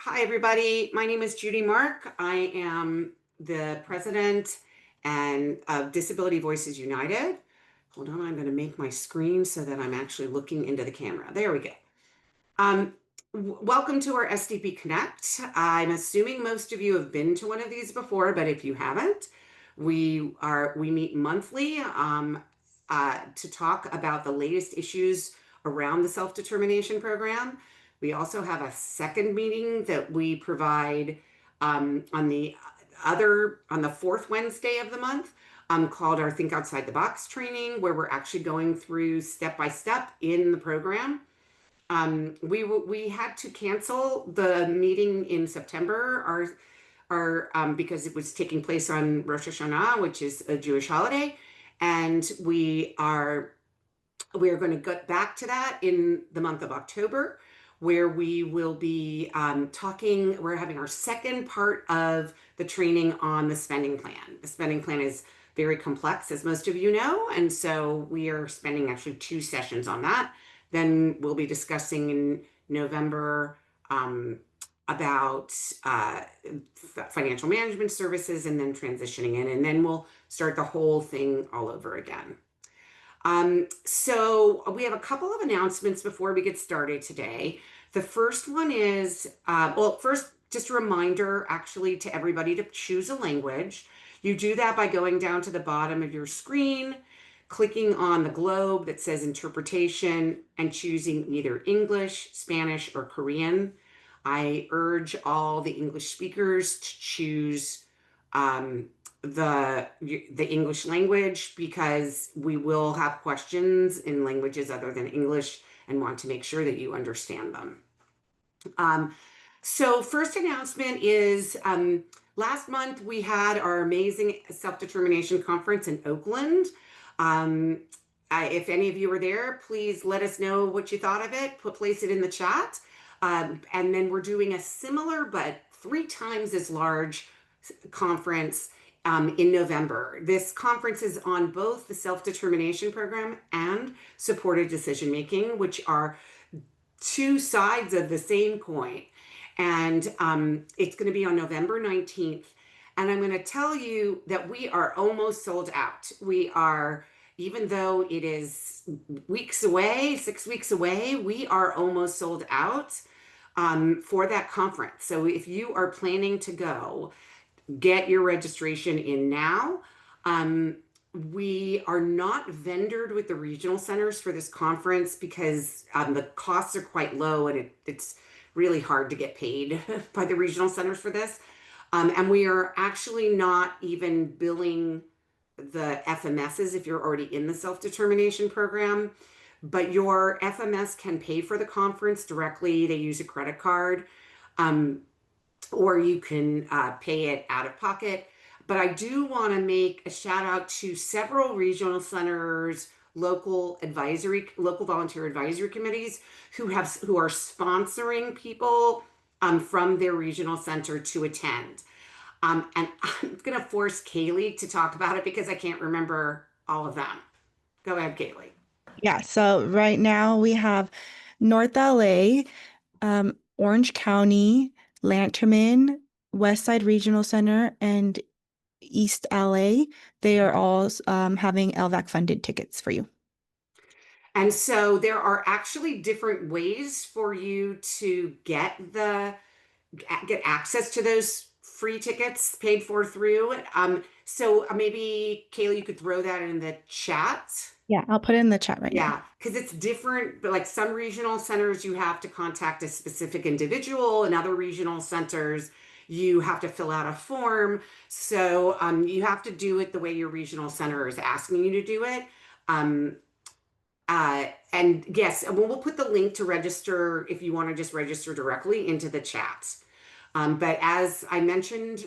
Hi, everybody. My name is Judy Mark. I am the president and of Disability Voices United. Hold on, I'm going to make my screen so that I'm actually looking into the camera. There we go. Um, Welcome to our SDP Connect. I'm assuming most of you have been to one of these before, but if you haven't, we meet monthly to talk about the latest issues around the self-determination program. We also have a second meeting that we provide on the fourth Wednesday of the month, called our Think Outside the Box training, where we're actually going through step by step in the program. We had to cancel the meeting in September, our because it was taking place on Rosh Hashanah, which is a Jewish holiday, and we are going to get back to that in the month of October, where we will be talking. We're having our second part of the training on the spending plan. The spending plan is very complex, as most of you know, and so we are spending actually 2 sessions on that. Then we'll be discussing in November about financial management services, and then transitioning in, and then we'll start the whole thing all over again. So we have a couple of announcements before we get started today. The first one is, first, just a reminder actually to everybody to choose a language. You do that by going down to the bottom of your screen, clicking on the globe that says interpretation, and choosing either English, Spanish, or Korean. I urge all the English speakers to choose the English language, because we will have questions in languages other than English and want to make sure that you understand them. So first announcement is, last month we had our amazing self-determination conference in Oakland. If any of you were there, please let us know what you thought of it. Place it in the chat. And then we're doing a similar but 3 times as large conference in November. This conference is on both the self-determination program and supported decision-making, which are 2 sides of the same coin. And it's going to be on November 19th. And I'm going to tell you that we are almost sold out. We are, even though it is weeks away, 6 weeks away, we are almost sold out for that conference. So if you are planning to go, get your registration in now. We are not vendored with the regional centers for this conference because the costs are quite low, and it's really hard to get paid by the regional centers for this. And we are actually not even billing the FMSs if you're already in the self-determination program, but your FMS can pay for the conference directly. They use a credit card. Or you can pay it out of pocket. But I do want to make a shout out to several regional centers, local volunteer advisory committees who are sponsoring people from their regional center to attend. And I'm going to force Kaylee to talk about it because I can't remember all of them. Go ahead, Kaylee. Yeah, so right now we have North LA, Orange County, Lanterman, West Side Regional Center, and East LA. They are all having LVAC funded tickets for you. And so there are actually different ways for you to get access to those free tickets paid for through. So maybe Kayla, you could throw that in the chat. Yeah, I'll put it in the chat right now. Yeah, because it's different, but like some regional centers, you have to contact a specific individual, and other regional centers, you have to fill out a form. So you have to do it the way your regional center is asking you to do it. And yes, we'll put the link to register if you want to just register directly into the chat. But as I mentioned,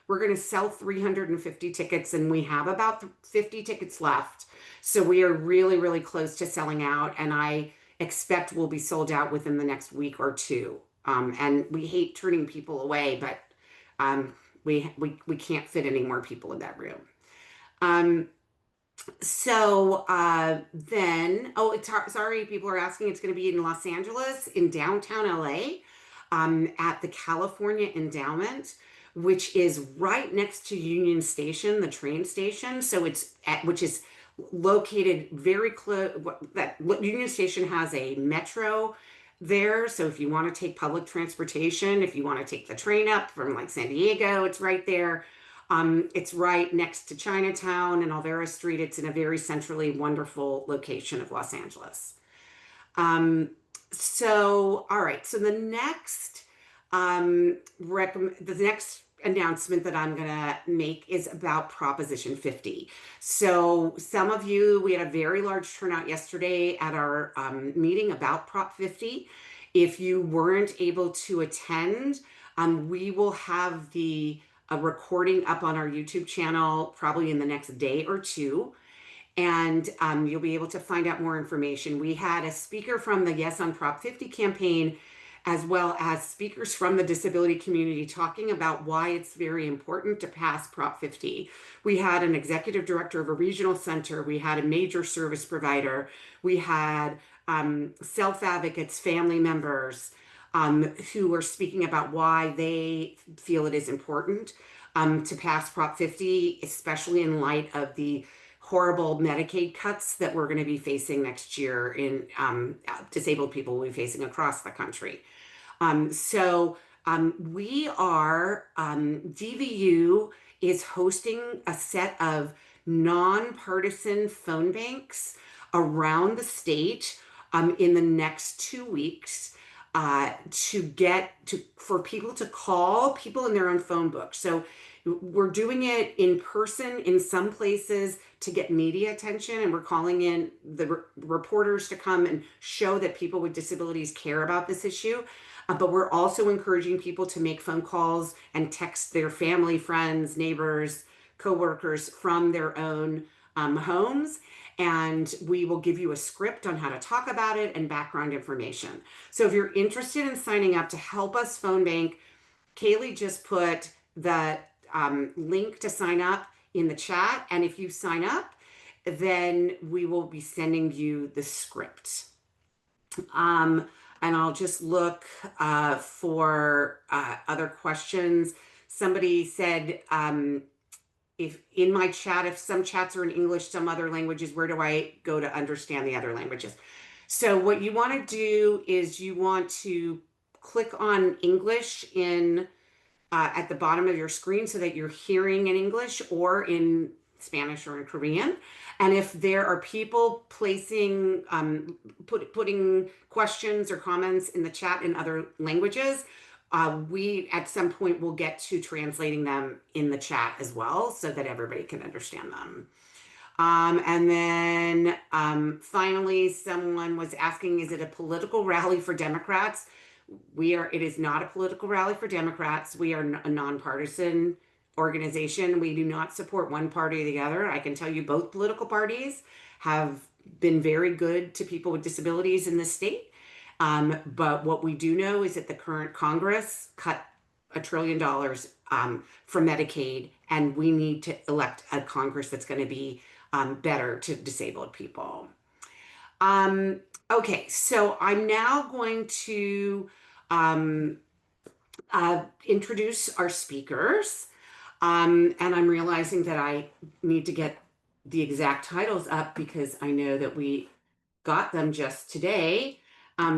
we're going to sell 350 tickets, and we have about 50 tickets left. So we are really, really close to selling out, and I expect we'll be sold out within the next week or 2. And we hate turning people away, but we can't fit any more people in that room. Then, sorry, people are asking, it's going to be in Los Angeles, in downtown LA. at the California Endowment, which is right next to Union Station, the train station. So which is located very close. That Union Station has a metro there. So if you want to take public transportation, if you want to take the train up from like San Diego, it's right there. It's right next to Chinatown and Alvera Street. It's in a very centrally wonderful location of Los Angeles. Um, all right. So the next announcement that I'm going to make is about Proposition 50. So some of you, we had a very large turnout yesterday at our meeting about Prop 50. If you weren't able to attend, we will have the a recording up on our YouTube channel probably in the next day or two, and you'll be able to find out more information. We had a speaker from the Yes on Prop 50 campaign, as well as speakers from the disability community talking about why it's very important to pass Prop 50. We had an executive director of a regional center. We had a major service provider. We had self-advocates, family members who were speaking about why they feel it is important to pass Prop 50, especially in light of the horrible Medicaid cuts that we're going to be facing next year in disabled people will be facing across the country. We are, DVU is hosting a set of nonpartisan phone banks around the state in the next 2 weeks for people to call people in their own phone book. So we're doing it in person in some places to get media attention, and we're calling in the reporters to come and show that people with disabilities care about this issue. But we're also encouraging people to make phone calls and text their family, friends, neighbors, coworkers from their own homes. And we will give you a script on how to talk about it and background information. So if you're interested in signing up to help us phone bank, Kaylee just put the link to sign up in the chat. And if you sign up, then we will be sending you the script. And I'll just look for other questions. Somebody said, if in my chat, if some chats are in English, some other languages, where do I go to understand the other languages? So what you want to do is you want to click on English in at the bottom of your screen so that you're hearing in English or in Spanish or in Korean. And if there are people placing, putting questions or comments in the chat in other languages, we at some point will get to translating them in the chat as well so that everybody can understand them. And then finally, someone was asking, is it a political rally for Democrats? It is not a political rally for Democrats. We are a nonpartisan organization. We do not support one party or the other. I can tell you both political parties have been very good to people with disabilities in this state. But what we do know is that the current Congress cut $1 trillion from Medicaid, and we need to elect a Congress that's going to be better to disabled people. Okay, so I'm now going to introduce our speakers. And I'm realizing that I need to get the exact titles up because I know that we got them just today,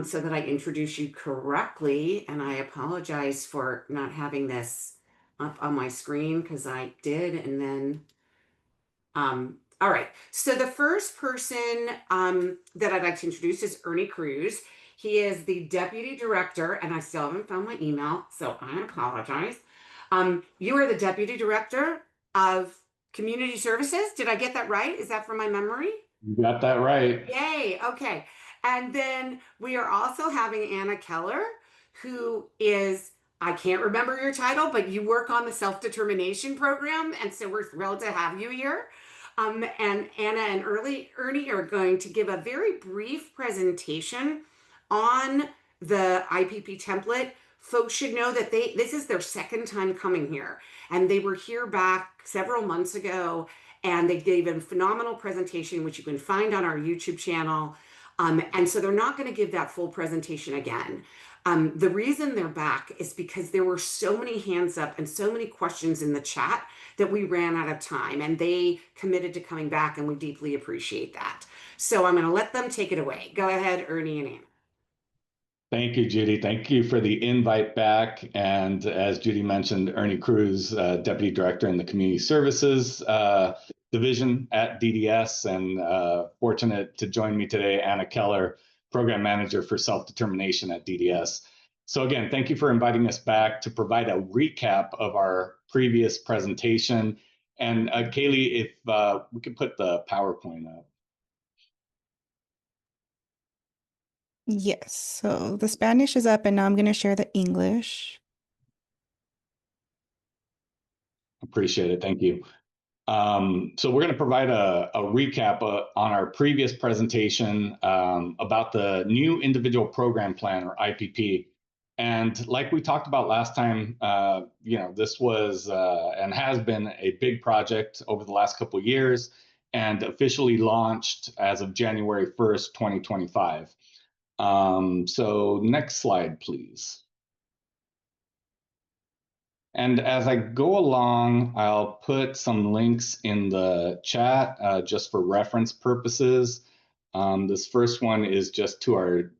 so that I introduce you correctly. And I apologize for not having this up on my screen because I did. And then, all right. So the first person that I'd like to introduce is Ernie Cruz. He is the Deputy Director, and I still haven't found my email, so I apologize. You are the Deputy Director of Community Services. Did I get that right? Is that from my memory? You got that right. Yay. Okay. And then we are also having Anna Keller, who is, I can't remember your title, but you work on the self-determination program. And so we're thrilled to have you here. And Anna and Ernie are going to give a very brief presentation on the IPP template. Folks should know that this is their second time coming here, and they were here back several months ago, and they gave a phenomenal presentation, which you can find on our YouTube channel. And so they're not going to give that full presentation again. The reason they're back is because there were so many hands up and so many questions in the chat that we ran out of time, and they committed to coming back, and we deeply appreciate that. So I'm going to let them take it away. Go ahead, Ernie and Anna. Thank you, Judy. Thank you for the invite back. And as Judy mentioned, Ernie Cruz, Deputy Director in the Community Services Division at DDS, and fortunate to join me today, Anna Keller, Program Manager for Self-Determination at DDS. So again, thank you for inviting us back to provide a recap of our previous presentation. And Kaylee, if we could put the PowerPoint up. Yes, so the Spanish is up and now I'm going to share the English. Appreciate it. Thank you. So we're going to provide a recap on our previous presentation about the new individual program plan, or IPP. And like we talked about last time, this was and has been a big project over the last couple of years, and officially launched as of January 1st, 2025. So next slide, please. And as I go along, I'll put some links in the chat just for reference purposes. This first one is just to our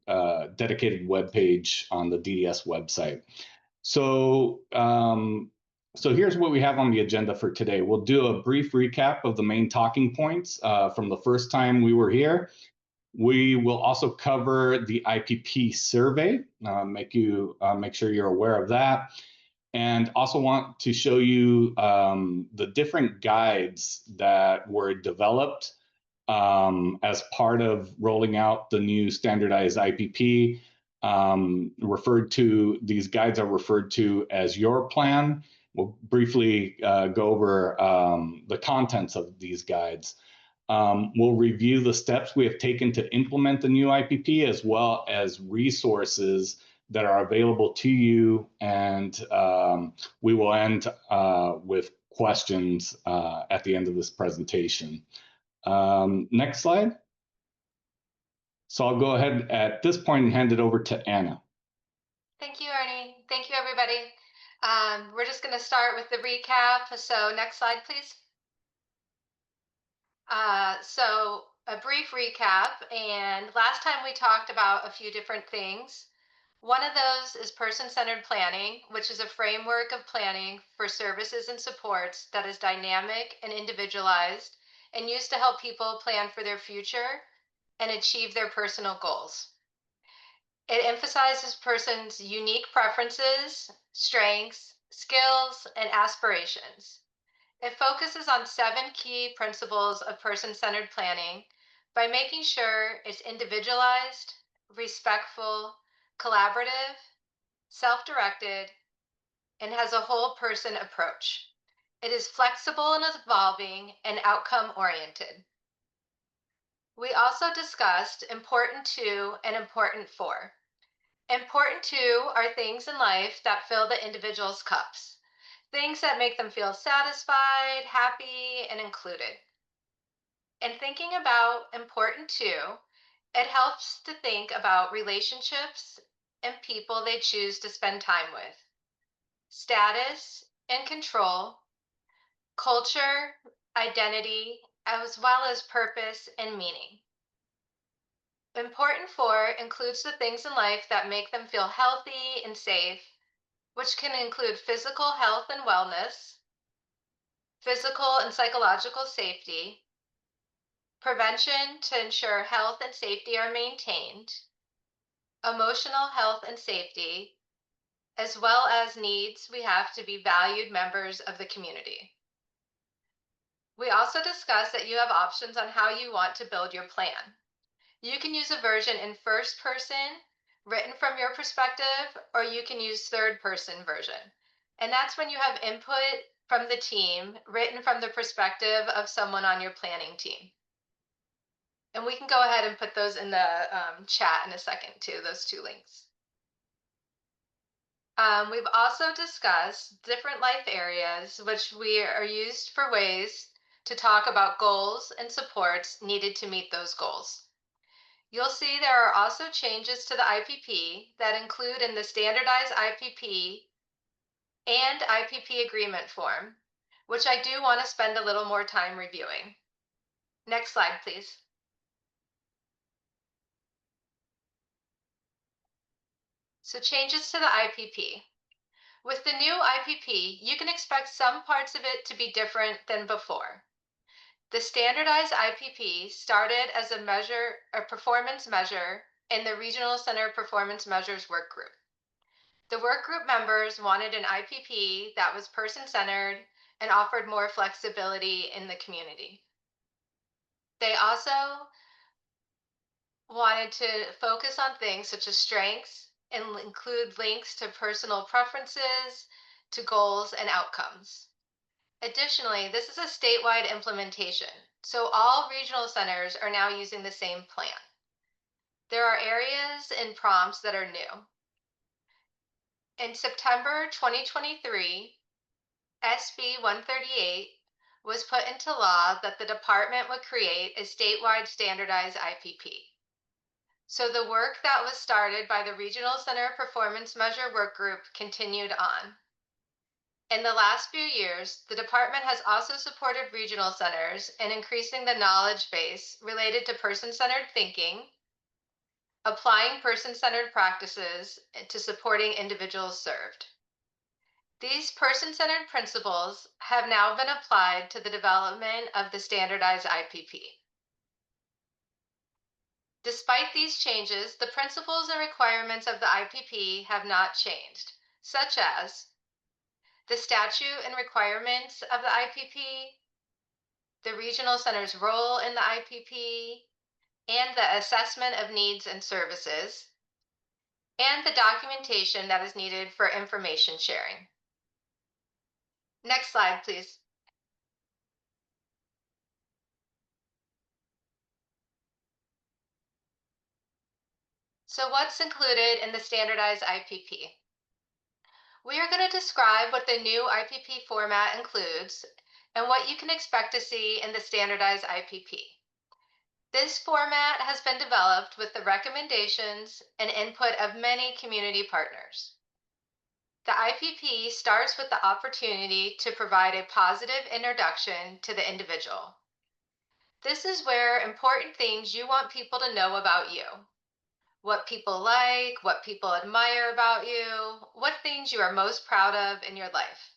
dedicated webpage on the DDS website. So, so here's what we have on the agenda for today. We'll do a brief recap of the main talking points from the first time we were here. We will also cover the IPP survey, make sure you're aware of that. And also want to show you the different guides that were developed as part of rolling out the new standardized IPP. These guides are referred to as your plan. We'll briefly go over the contents of these guides. We'll review the steps we have taken to implement the new IPP, as well as resources that are available to you, and we will end with questions at the end of this presentation. Next slide. So I'll go ahead at this point and hand it over to Anna. Thank you, Ernie. Thank you, everybody. We're just going to start with the recap. So next slide, please. So a brief recap, and last time we talked about a few different things. One of those is person-centered planning, which is a framework of planning for services and supports that is dynamic and individualized and used to help people plan for their future and achieve their personal goals. It emphasizes persons' unique preferences, strengths, skills, and aspirations. It focuses on 7 key principles of person-centered planning by making sure it's individualized, respectful, collaborative, self-directed, and has a whole person approach. It is flexible and evolving and outcome-oriented. We also discussed important to and important for. Important to are things in life that fill the individual's cups, things that make them feel satisfied, happy, and included. And thinking about important to, it helps to think about relationships and people they choose to spend time with, status and control, culture, identity, as well as purpose and meaning. Important for includes the things in life that make them feel healthy and safe, which can include physical health and wellness, physical and psychological safety, prevention to ensure health and safety are maintained, emotional health and safety, as well as needs we have to be valued members of the community. We also discussed that you have options on how you want to build your plan. You can use a version in first person, written from your perspective, or you can use third person version. And that's when you have input from the team, written from the perspective of someone on your planning team. And we can go ahead and put those in the chat in a second too, those 2 links. We've also discussed different life areas, which we are used for ways to talk about goals and supports needed to meet those goals. You'll see there are also changes to the IPP that include in the standardized IPP and IPP agreement form, which I do want to spend a little more time reviewing. Next slide, please. So changes to the IPP. With the new IPP, you can expect some parts of it to be different than before. The standardized IPP started as a performance measure in the Regional Center Performance Measures Work Group. The work group members wanted an IPP that was person-centered and offered more flexibility in the community. They also wanted to focus on things such as strengths and include links to personal preferences, to goals and outcomes. Additionally, this is a statewide implementation, so all regional centers are now using the same plan. There are areas and prompts that are new. In September 2023, SB 138 was put into law that the department would create a statewide standardized IPP. So the work that was started by the Regional Center Performance Measure Work Group continued on. In the last few years, the department has also supported regional centers in increasing the knowledge base related to person-centered thinking, applying person-centered practices to supporting individuals served. These person-centered principles have now been applied to the development of the standardized IPP. Despite these changes, the principles and requirements of the IPP have not changed, such as the statute and requirements of the IPP, the regional center's role in the IPP, and the assessment of needs and services, and the documentation that is needed for information sharing. Next slide, please. So what's included in the standardized IPP? We are going to describe what the new IPP format includes and what you can expect to see in the standardized IPP. This format has been developed with the recommendations and input of many community partners. The IPP starts with the opportunity to provide a positive introduction to the individual. This is where important things you want people to know about you. What people like, what people admire about you, what things you are most proud of in your life.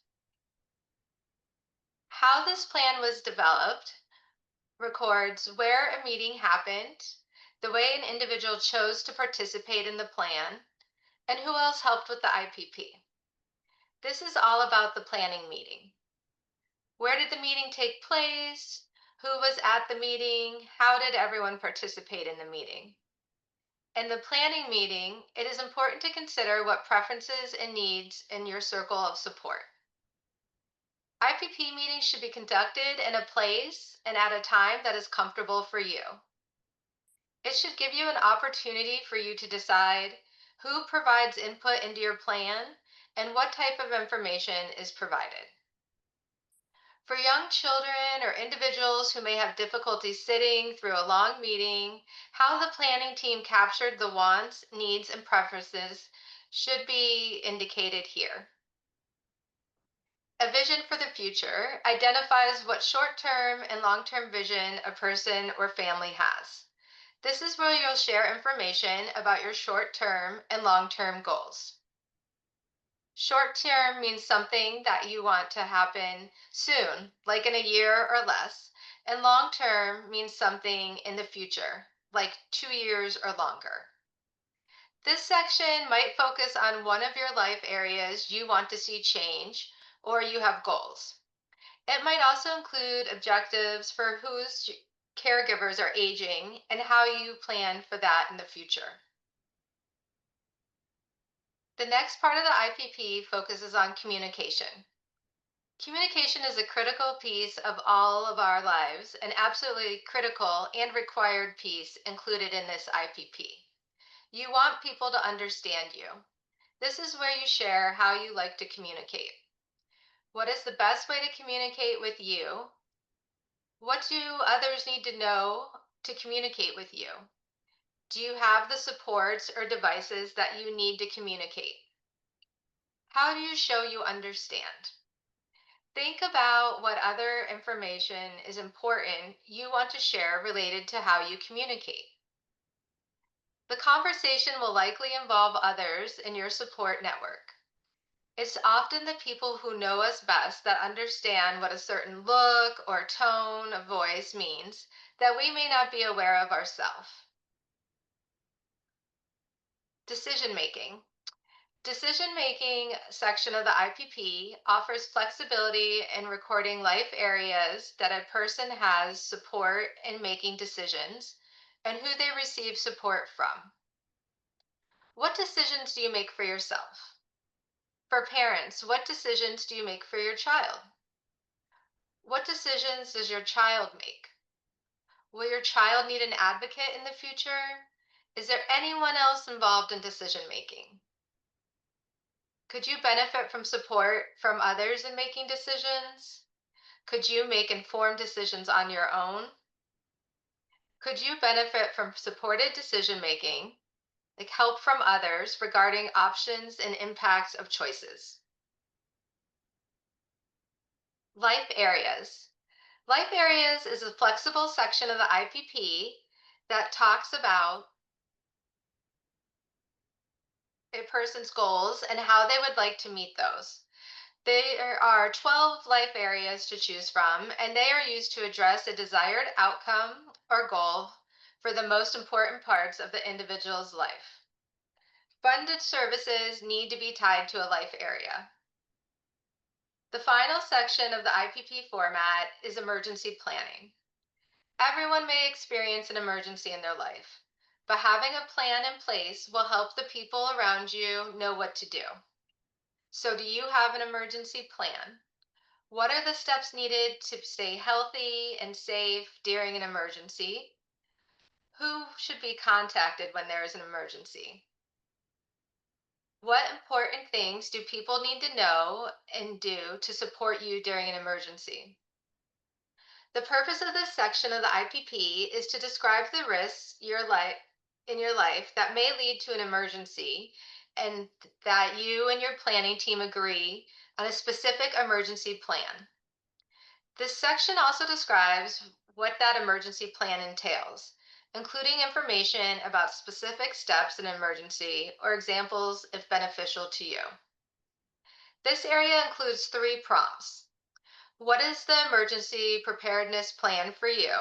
How this plan was developed records where a meeting happened, the way an individual chose to participate in the plan, and who else helped with the IPP. This is all about the planning meeting. Where did the meeting take place? Who was at the meeting? How did everyone participate in the meeting? In the planning meeting, it is important to consider what preferences and needs in your circle of support. IPP meetings should be conducted in a place and at a time that is comfortable for you. It should give you an opportunity for you to decide who provides input into your plan and what type of information is provided. For young children or individuals who may have difficulty sitting through a long meeting, how the planning team captured the wants, needs, and preferences should be indicated here. A vision for the future identifies what short-term and long-term vision a person or family has. This is where you'll share information about your short-term and long-term goals. Short-term means something that you want to happen soon, like in a year or less, and long-term means something in the future, like 2 years or longer. This section might focus on one of your life areas you want to see change, or you have goals. It might also include objectives for whose caregivers are aging and how you plan for that in the future. The next part of the IPP focuses on communication. Communication is a critical piece of all of our lives, an absolutely critical and required piece included in this IPP. You want people to understand you. This is where you share how you like to communicate. What is the best way to communicate with you? What do others need to know to communicate with you? Do you have the supports or devices that you need to communicate? How do you show you understand? Think about what other information is important you want to share related to how you communicate. The conversation will likely involve others in your support network. It's often the people who know us best that understand what a certain look or tone of voice means that we may not be aware of ourselves. Decision making. Decision making section of the IPP offers flexibility in recording life areas that a person has support in making decisions and who they receive support from. What decisions do you make for yourself? For parents, what decisions do you make for your child? What decisions does your child make? Will your child need an advocate in the future? Is there anyone else involved in decision making? Could you benefit from support from others in making decisions? Could you make informed decisions on your own? Could you benefit from supported decision making, like help from others regarding options and impacts of choices? Life areas. Life areas is a flexible section of the IPP that talks about a person's goals and how they would like to meet those. There are 12 life areas to choose from, and they are used to address a desired outcome or goal for the most important parts of the individual's life. Funded services need to be tied to a life area. The final section of the IPP format is emergency planning. Everyone may experience an emergency in their life, but having a plan in place will help the people around you know what to do. So, do you have an emergency plan? What are the steps needed to stay healthy and safe during an emergency? Who should be contacted when there is an emergency? What important things do people need to know and do to support you during an emergency? The purpose of this section of the IPP is to describe the risks in your life that may lead to an emergency, and that you and your planning team agree on a specific emergency plan. This section also describes what that emergency plan entails, including information about specific steps in an emergency or examples if beneficial to you. This area includes 3 prompts. What is the emergency preparedness plan for you?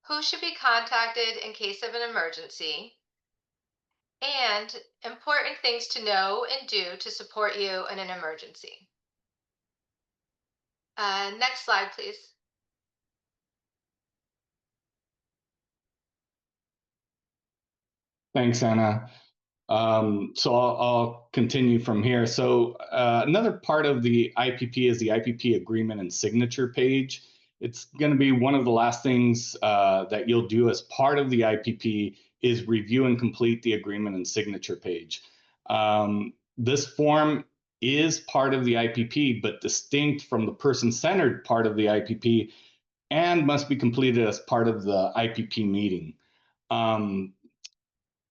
Who should be contacted in case of an emergency? And important things to know and do to support you in an emergency. Next slide, please. Thanks, Anna. So I'll continue from here. So another part of the IPP is the IPP agreement and signature page. It's going to be one of the last things that you'll do as part of the IPP is review and complete the agreement and signature page. This form is part of the IPP, but distinct from the person-centered part of the IPP, and must be completed as part of the IPP meeting.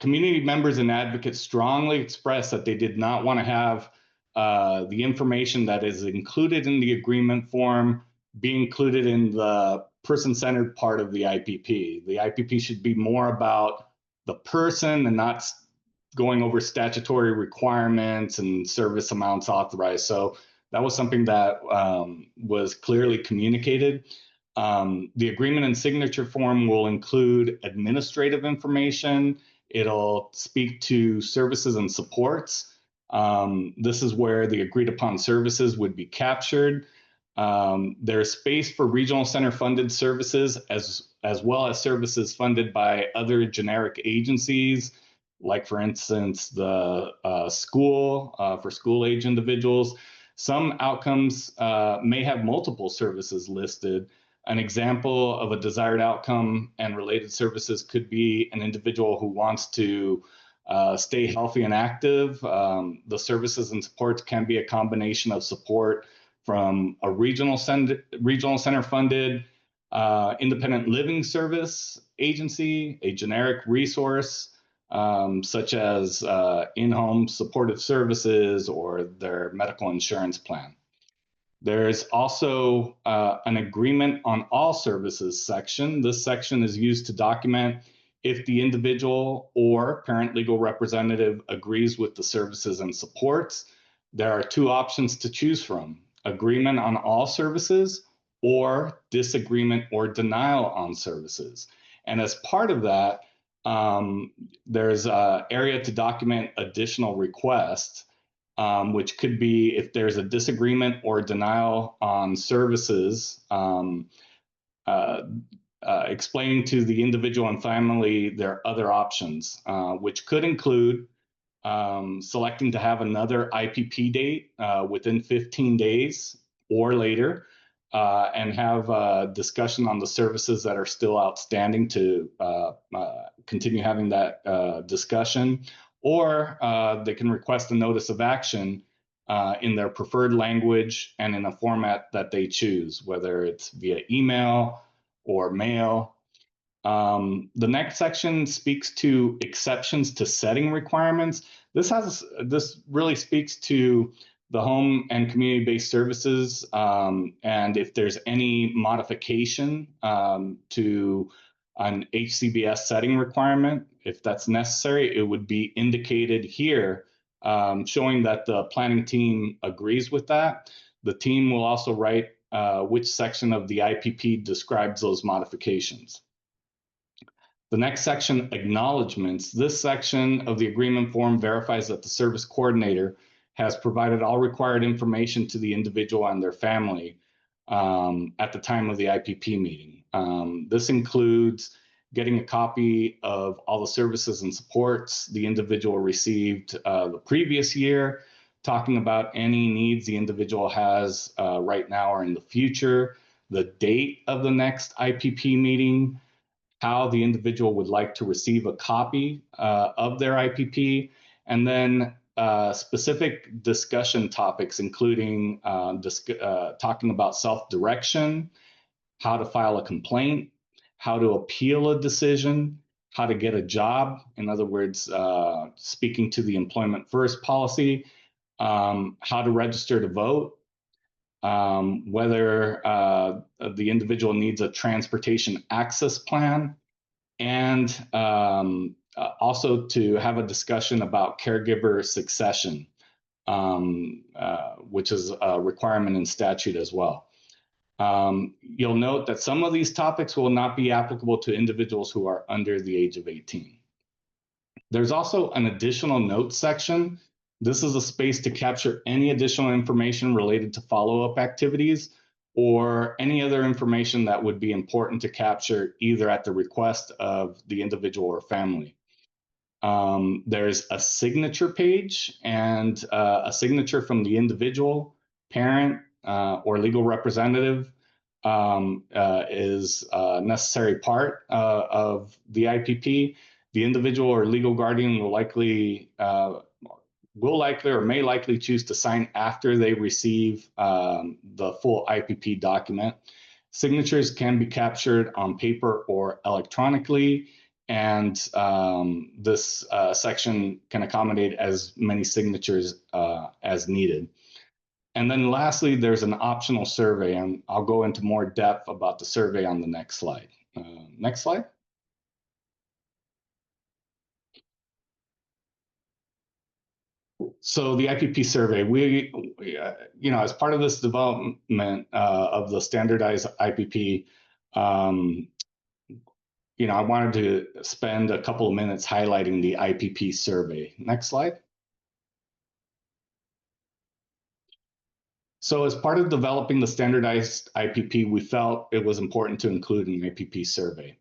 Community members and advocates strongly expressed that they did not want to have the information that is included in the agreement form be included in the person-centered part of the IPP. The IPP should be more about the person and not going over statutory requirements and service amounts authorized. So that was something that was clearly communicated. The agreement and signature form will include administrative information. It'll speak to services and supports. This is where the agreed upon services would be captured. There's space for regional center funded services as well as services funded by other generic agencies, like for instance, the school for school age individuals. Some outcomes may have multiple services listed. An example of a desired outcome and related services could be an individual who wants to stay healthy and active. The services and supports can be a combination of support from a regional center funded independent living service agency, a generic resource, such as in-home supportive services or their medical insurance plan. There's also an agreement on all services section. This section is used to document if the individual or parent legal representative agrees with the services and supports. There are two options to choose from: agreement on all services or disagreement or denial on services. And as part of that, there's an area to document additional requests, which could be if there's a disagreement or denial on services, explaining to the individual and family their other options, which could include selecting to have another IPP date within 15 days or later, and have a discussion on the services that are still outstanding to continue having that discussion, or they can request a notice of action in their preferred language and in a format that they choose, whether it's via email or mail. The next section speaks to exceptions to setting requirements. This really speaks to the home and community-based services, and if there's any modification to an HCBS setting requirement, if that's necessary, it would be indicated here, showing that the planning team agrees with that. The team will also write which section of the IPP describes those modifications. The next section, acknowledgements. This section of the agreement form verifies that the service coordinator has provided all required information to the individual and their family at the time of the IPP meeting. This includes getting a copy of all the services and supports the individual received the previous year, talking about any needs the individual has right now or in the future, the date of the next IPP meeting, how the individual would like to receive a copy of their IPP, and then specific discussion topics, including talking about self-direction, how to file a complaint, how to appeal a decision, how to get a job, in other words, speaking to the employment first policy, how to register to vote, whether the individual needs a transportation access plan, and also to have a discussion about caregiver succession, which is a requirement in statute as well. You'll note that some of these topics will not be applicable to individuals who are under the age of 18. There's also an additional notes section. This is a space to capture any additional information related to follow-up activities or any other information that would be important to capture either at the request of the individual or family. There's a signature page, and a signature from the individual, parent, or legal representative is a necessary part of the IPP. The individual or legal guardian will likely or may likely choose to sign after they receive the full IPP document. Signatures can be captured on paper or electronically, and this section can accommodate as many signatures as needed. And then lastly, there's an optional survey, and I'll go into more depth about the survey on the next slide. Next slide. So the IPP survey, we as part of this development of the standardized IPP, I wanted to spend a couple of minutes highlighting the IPP survey. Next slide. So as part of developing the standardized IPP, we felt it was important to include an IPP survey.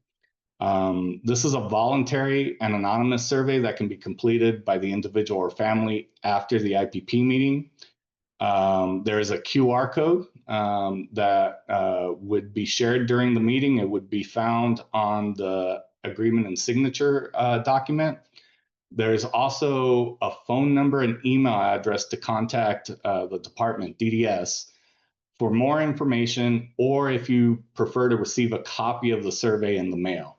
This is a voluntary and anonymous survey that can be completed by the individual or family after the IPP meeting. There is a QR code that would be shared during the meeting. It would be found on the agreement and signature document. There's also a phone number and email address to contact the department, DDS, for more information, or if you prefer to receive a copy of the survey in the mail.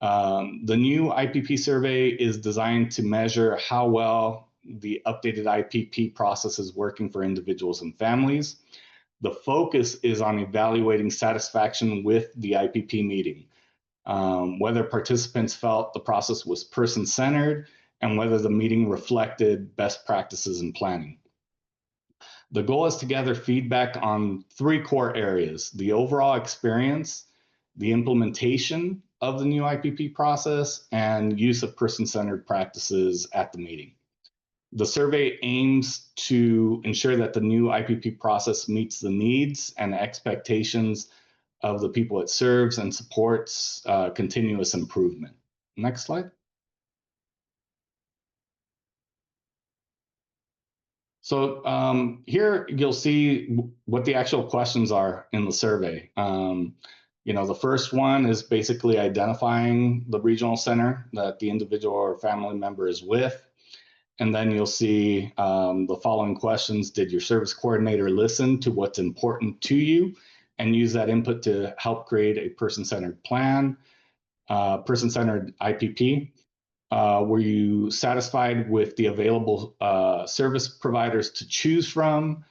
The new IPP survey is designed to measure how well the updated IPP process is working for individuals and families. The focus is on evaluating satisfaction with the IPP meeting, whether participants felt the process was person-centered, and whether the meeting reflected best practices in planning. The goal is to gather feedback on 3 core areas: the overall experience, the implementation of the new IPP process, and use of person-centered practices at the meeting. The survey aims to ensure that the new IPP process meets the needs and expectations of the people it serves and supports continuous improvement. Next slide. So here you'll see what the actual questions are in the survey. The first one is basically identifying the regional center that the individual or family member is with. And then you'll see the following questions. Did your service coordinator listen to what's important to you and use that input to help create a person-centered plan, person-centered IPP? Were you satisfied with the available service providers to choose from?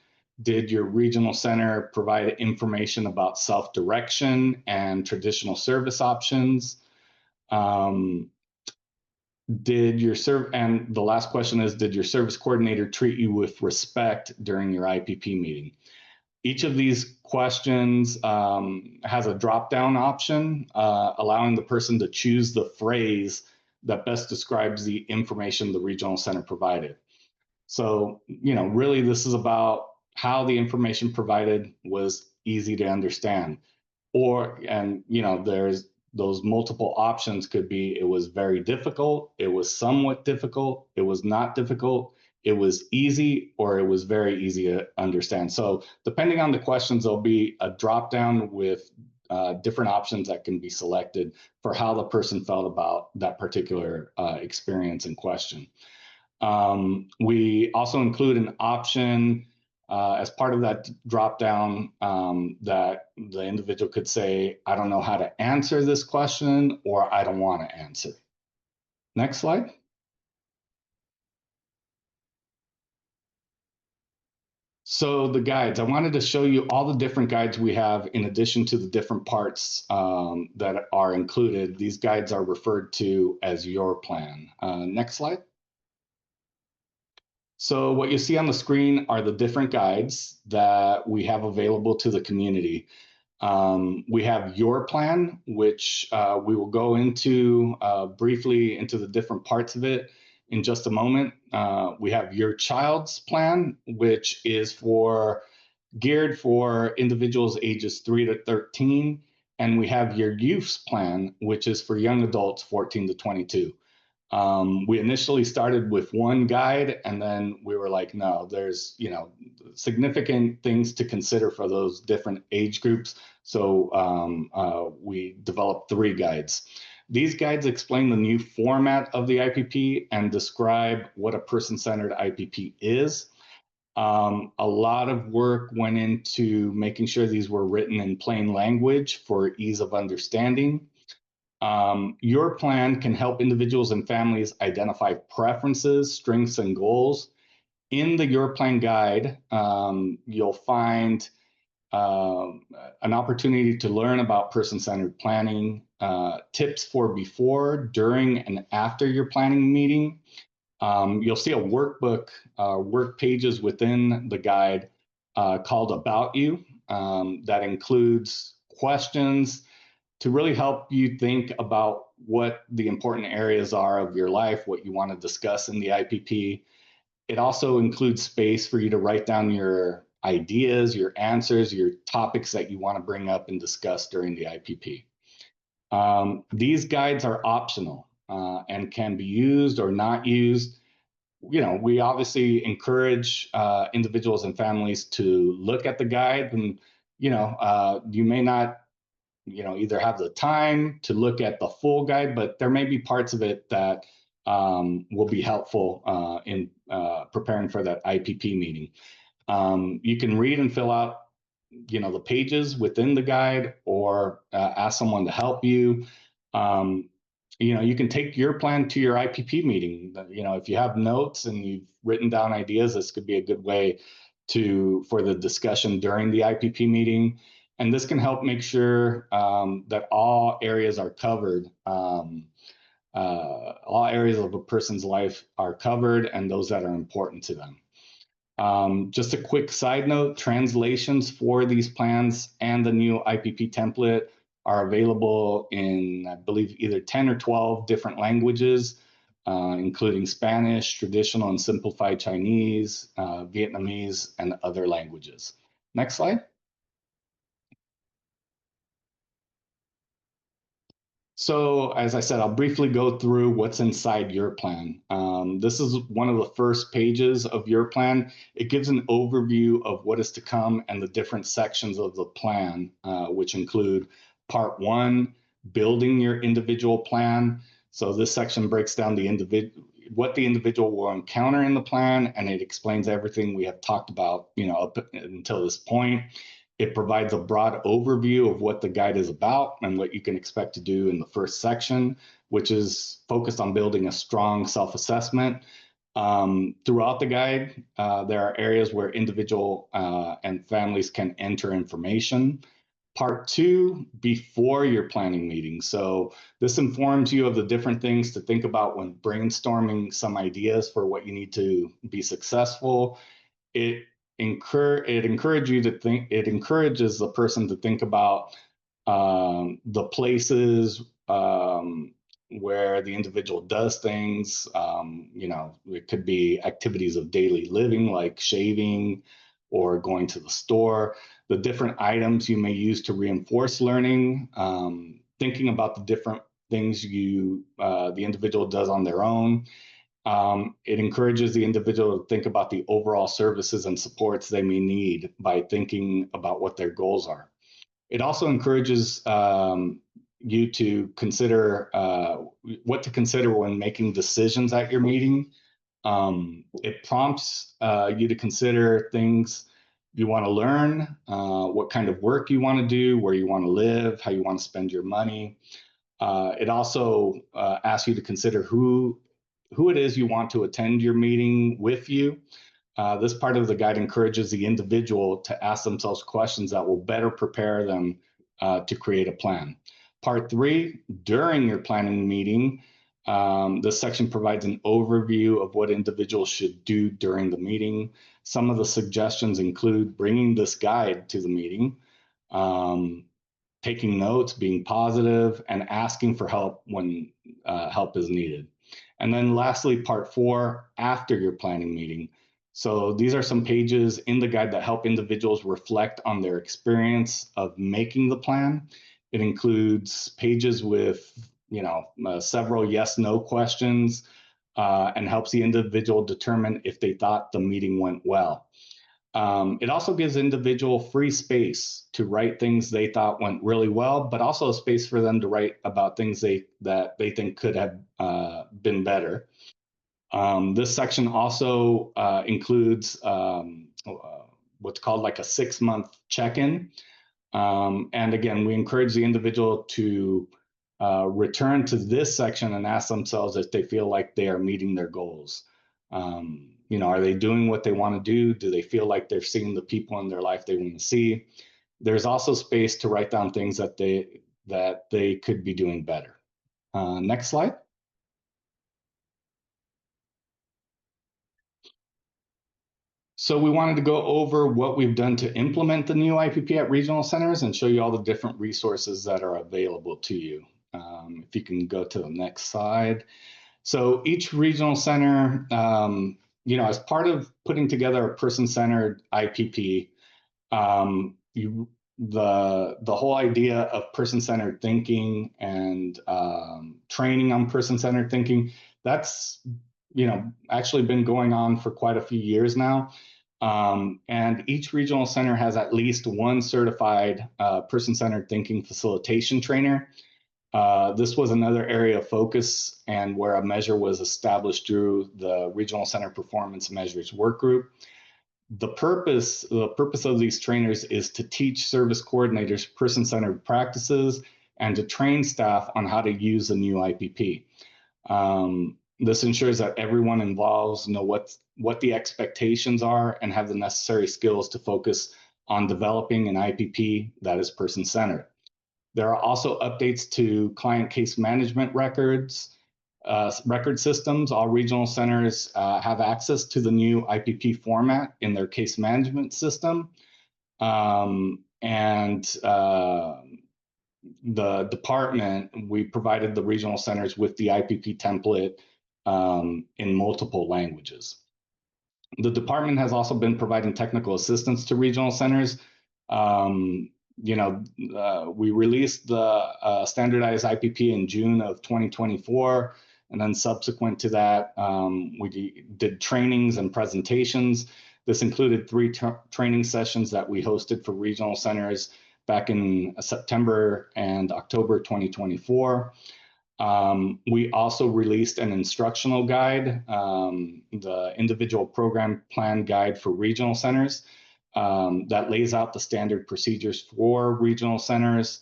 Did your regional center provide information about self-direction and traditional service options? And the last question is, did your service coordinator treat you with respect during your IPP meeting? Each of these questions has a drop-down option, allowing the person to choose the phrase that best describes the information the regional center provided. So, really this is about how the information provided was easy to understand. There's those multiple options could be: it was very difficult, it was somewhat difficult, it was not difficult, it was easy, or it was very easy to understand. So depending on the questions, there'll be a drop down with different options that can be selected for how the person felt about that particular experience in question. We also include an option as part of that drop down that the individual could say, I don't know how to answer this question, or I don't want to answer. Next slide. So the guides, I wanted to show you all the different guides we have in addition to the different parts that are included. These guides are referred to as your plan. Next slide. So what you see on the screen are the different guides that we have available to the community. We have your plan, which we will go into briefly into the different parts of it in just a moment. We have your child's plan, which is geared for individuals ages 3 to 13. And we have your youth's plan, which is for young adults 14 to 22. We initially started with one guide, and then we were like, no, there's significant things to consider for those different age groups. So we developed 3 guides. These guides explain the new format of the IPP and describe what a person-centered IPP is. A lot of work went into making sure these were written in plain language for ease of understanding. Your plan can help individuals and families identify preferences, strengths, and goals. In the Your Plan guide, you'll find an opportunity to learn about person-centered planning, tips for before, during, and after your planning meeting. You'll see a workbook, work pages within the guide called About You that includes questions to really help you think about what the important areas are of your life, what you want to discuss in the IPP. It also includes space for you to write down your ideas, your answers, your topics that you want to bring up and discuss during the IPP. These guides are optional and can be used or not used. We obviously encourage individuals and families to look at the guide, and you may not either have the time to look at the full guide, but there may be parts of it that will be helpful in preparing for that IPP meeting. You can read and fill out the pages within the guide, or ask someone to help you. You can take your plan to your IPP meeting. If you have notes and you've written down ideas, this could be a good way for the discussion during the IPP meeting. And this can help make sure that all areas are covered. All areas of a person's life are covered, and those that are important to them. Just a quick side note, translations for these plans and the new IPP template are available in, I believe, either 10 or 12 different languages, including Spanish, traditional and simplified Chinese, Vietnamese, and other languages. Next slide. So as I said, I'll briefly go through what's inside your plan. This is one of the first pages of your plan. It gives an overview of what is to come and the different sections of the plan, which include part 1, building your individual plan. So this section breaks down what the individual will encounter in the plan, and it explains everything we have talked about, up until this point. It provides a broad overview of what the guide is about and what you can expect to do in the first section, which is focused on building a strong self-assessment. Throughout the guide, there are areas where individual and families can enter information. Part 2, before your planning meeting. So this informs you of the different things to think about when brainstorming some ideas for what you need to be successful. It encourages you to think. It encourages the person to think about the places where the individual does things. It could be activities of daily living, like shaving or going to the store. The different items you may use to reinforce learning. Thinking about the different things the individual does on their own. It encourages the individual to think about the overall services and supports they may need by thinking about what their goals are. It also encourages you to consider what to consider when making decisions at your meeting. It prompts you to consider things you want to learn, what kind of work you want to do, where you want to live, how you want to spend your money. It also asks you to consider who it is you want to attend your meeting with you. This part of the guide encourages the individual to ask themselves questions that will better prepare them to create a plan. Part 3, during your planning meeting, this section provides an overview of what individuals should do during the meeting. Some of the suggestions include bringing this guide to the meeting, taking notes, being positive, and asking for help when help is needed. And then lastly, part 4, after your planning meeting. So these are some pages in the guide that help individuals reflect on their experience of making the plan. It includes pages with, several yes/no questions, and helps the individual determine if they thought the meeting went well. It also gives individual free space to write things they thought went really well, but also a space for them to write about things that they think could have been better. This section also includes what's called like a 6-month check-in. And again, we encourage the individual to return to this section and ask themselves if they feel like they are meeting their goals. Are they doing what they want to do? Do they feel like they're seeing the people in their life they want to see? There's also space to write down things that they could be doing better. Next slide. So we wanted to go over what we've done to implement the new IPP at regional centers and show you all the different resources that are available to you. If you can go to the next slide. So each regional center, as part of putting together a person-centered IPP, the whole idea of person-centered thinking and training on person-centered thinking, that's actually been going on for quite a few years now. And each regional center has at least one certified person-centered thinking facilitation trainer. This was another area of focus and where a measure was established through the Regional Center Performance Measures Work Group. The purpose of these trainers is to teach service coordinators person-centered practices and to train staff on how to use the new IPP. This ensures that everyone involved know what the expectations are and have the necessary skills to focus on developing an IPP that is person-centered. There are also updates to client case management record systems. All regional centers have access to the new IPP format in their case management system. The department, we provided the regional centers with the IPP template in multiple languages. The department has also been providing technical assistance to regional centers. We released the standardized IPP in June of 2024. And then subsequent to that, we did trainings and presentations. This included 3 training sessions that we hosted for regional centers back in September and October 2024. We also released an instructional guide, the individual program plan guide for regional centers, that lays out the standard procedures for regional centers.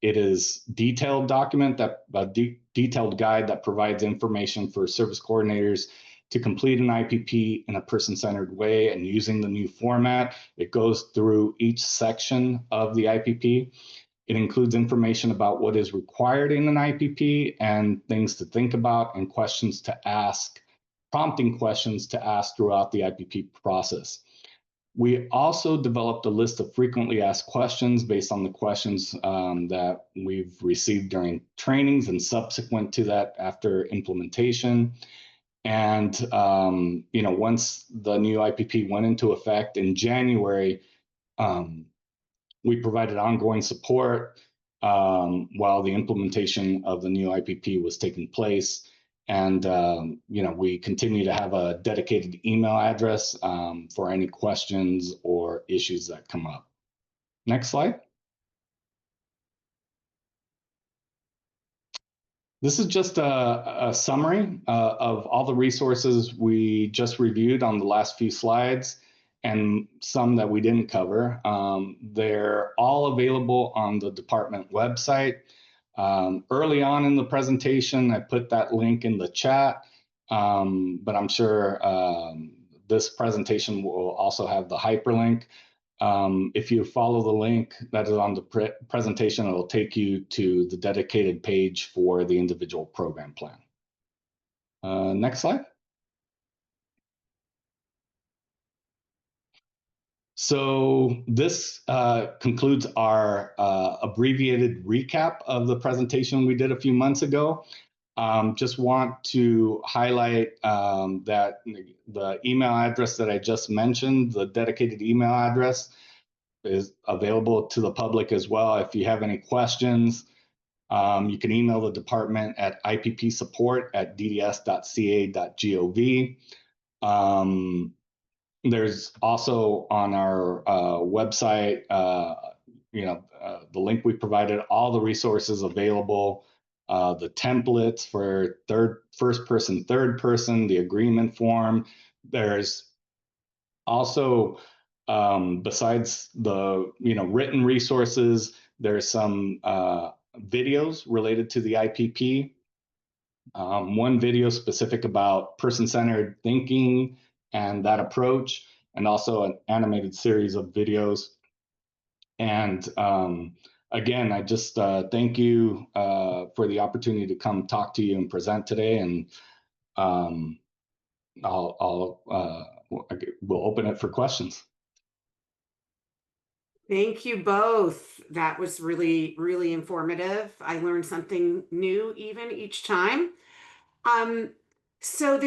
It is detailed document detailed guide that provides information for service coordinators to complete an IPP in a person-centered way and using the new format. It goes through each section of the IPP. It includes information about what is required in an IPP and things to think about and questions to ask, prompting questions to ask throughout the IPP process. We also developed a list of frequently asked questions based on the questions that we've received during trainings and subsequent to that after implementation. And once the new IPP went into effect in January, we provided ongoing support while the implementation of the new IPP was taking place. And, we continue to have a dedicated email address for any questions or issues that come up. Next slide. This is just a summary of all the resources we just reviewed on the last few slides and some that we didn't cover. They're all available on the department website. Early on in the presentation, I put that link in the chat, but I'm sure this presentation will also have the hyperlink. If you follow the link that is on the presentation, it'll take you to the dedicated page for the individual program plan. Next slide. So this concludes our abbreviated recap of the presentation we did a few months ago. Just want to highlight that the email address that I just mentioned, the dedicated email address, is available to the public as well. If you have any questions, you can email the department at ippsupport@dds.ca.gov. There's also on our website, the link we provided, all the resources available, the templates for first person, third person, the agreement form. There's also, besides the written resources, there's some videos related to the IPP. One video specific about person-centered thinking and that approach, and also an animated series of videos. And again, I just thank you for the opportunity to come talk to you and present today. And we'll open it for questions. Thank you both. That was really, really informative. I learned something new even each time. So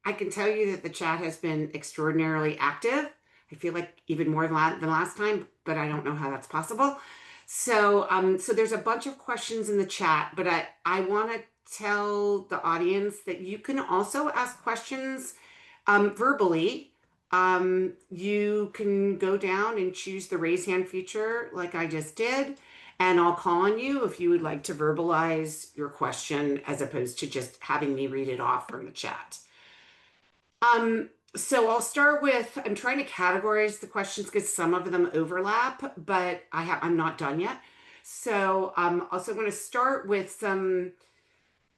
I can tell you that the chat has been extraordinarily active. I feel like even more than last time, but I don't know how that's possible. So there's a bunch of questions in the chat, but I want to tell the audience that you can also ask questions verbally. You can go down and choose the raise hand feature like I just did, and I'll call on you if you would like to verbalize your question as opposed to just having me read it off from the chat. So I'll start with, I'm trying to categorize the questions because some of them overlap, but I'm not done yet. So also going to start with some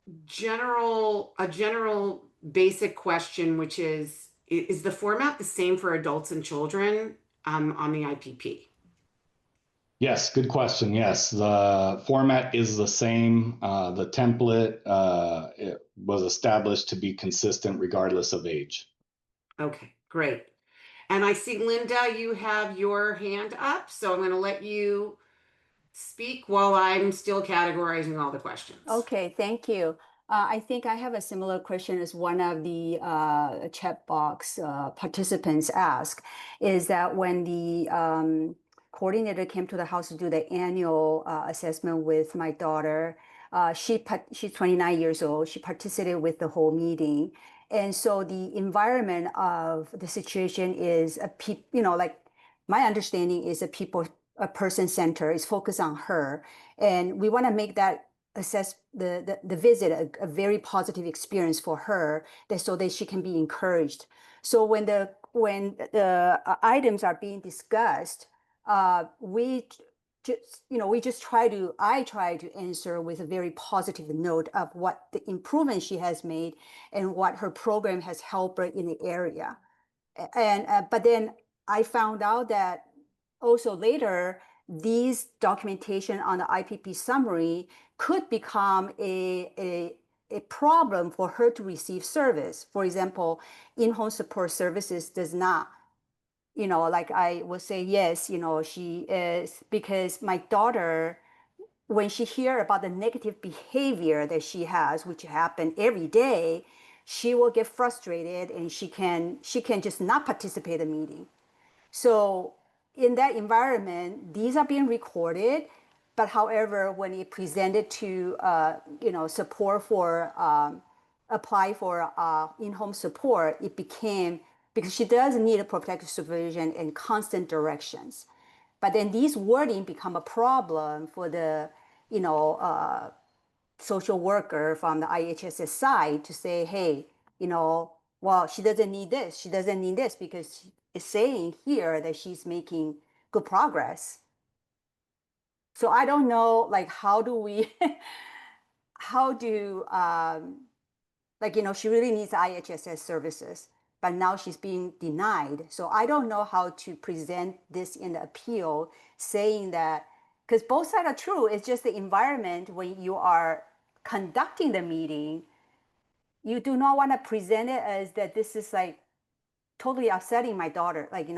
a general basic question, which is the format the same for adults and children on the IPP? Yes, good question. Yes, the format is the same. The template it was established to be consistent regardless of age. Okay, great. And I see, Linda, you have your hand up, so I'm going to let you speak while I'm still categorizing all the questions. Okay, thank you. I think I have a similar question as one of the chat box participants asked, is that when the coordinator came to the house to do the annual assessment with my daughter, she's 29 years old. She participated with the whole meeting. And so the environment of the situation is like my understanding is a person center is focused on her. And we want to make that assess the visit a very positive experience for her so that she can be encouraged. So when the items are being discussed, we just I try to answer with a very positive note of what the improvement she has made and what her program has helped her in the area. And but then I found out that also later these documentation on the IPP summary could become a problem for her to receive service. For example, in-home support services does not, like I would say, yes, she is, because my daughter, when she hear about the negative behavior that she has, which happen every day, she will get frustrated and she can just not participate in the meeting. So in that environment, these are being recorded, but however, when it presented to support for apply for in-home support, it became, because she does need a protective supervision and constant directions. But then these wording become a problem for the social worker from the IHSS side to say, hey, well, she doesn't need this. She doesn't need this because it's saying here that she's making good progress. So I don't know, like, how do we, how do, she really needs IHSS services, but now she's being denied. So I don't know how to present this in the appeal, saying that, because both sides are true. It's just the environment when you are conducting the meeting, you do not want to present it as that this is like totally upsetting my daughter. Like,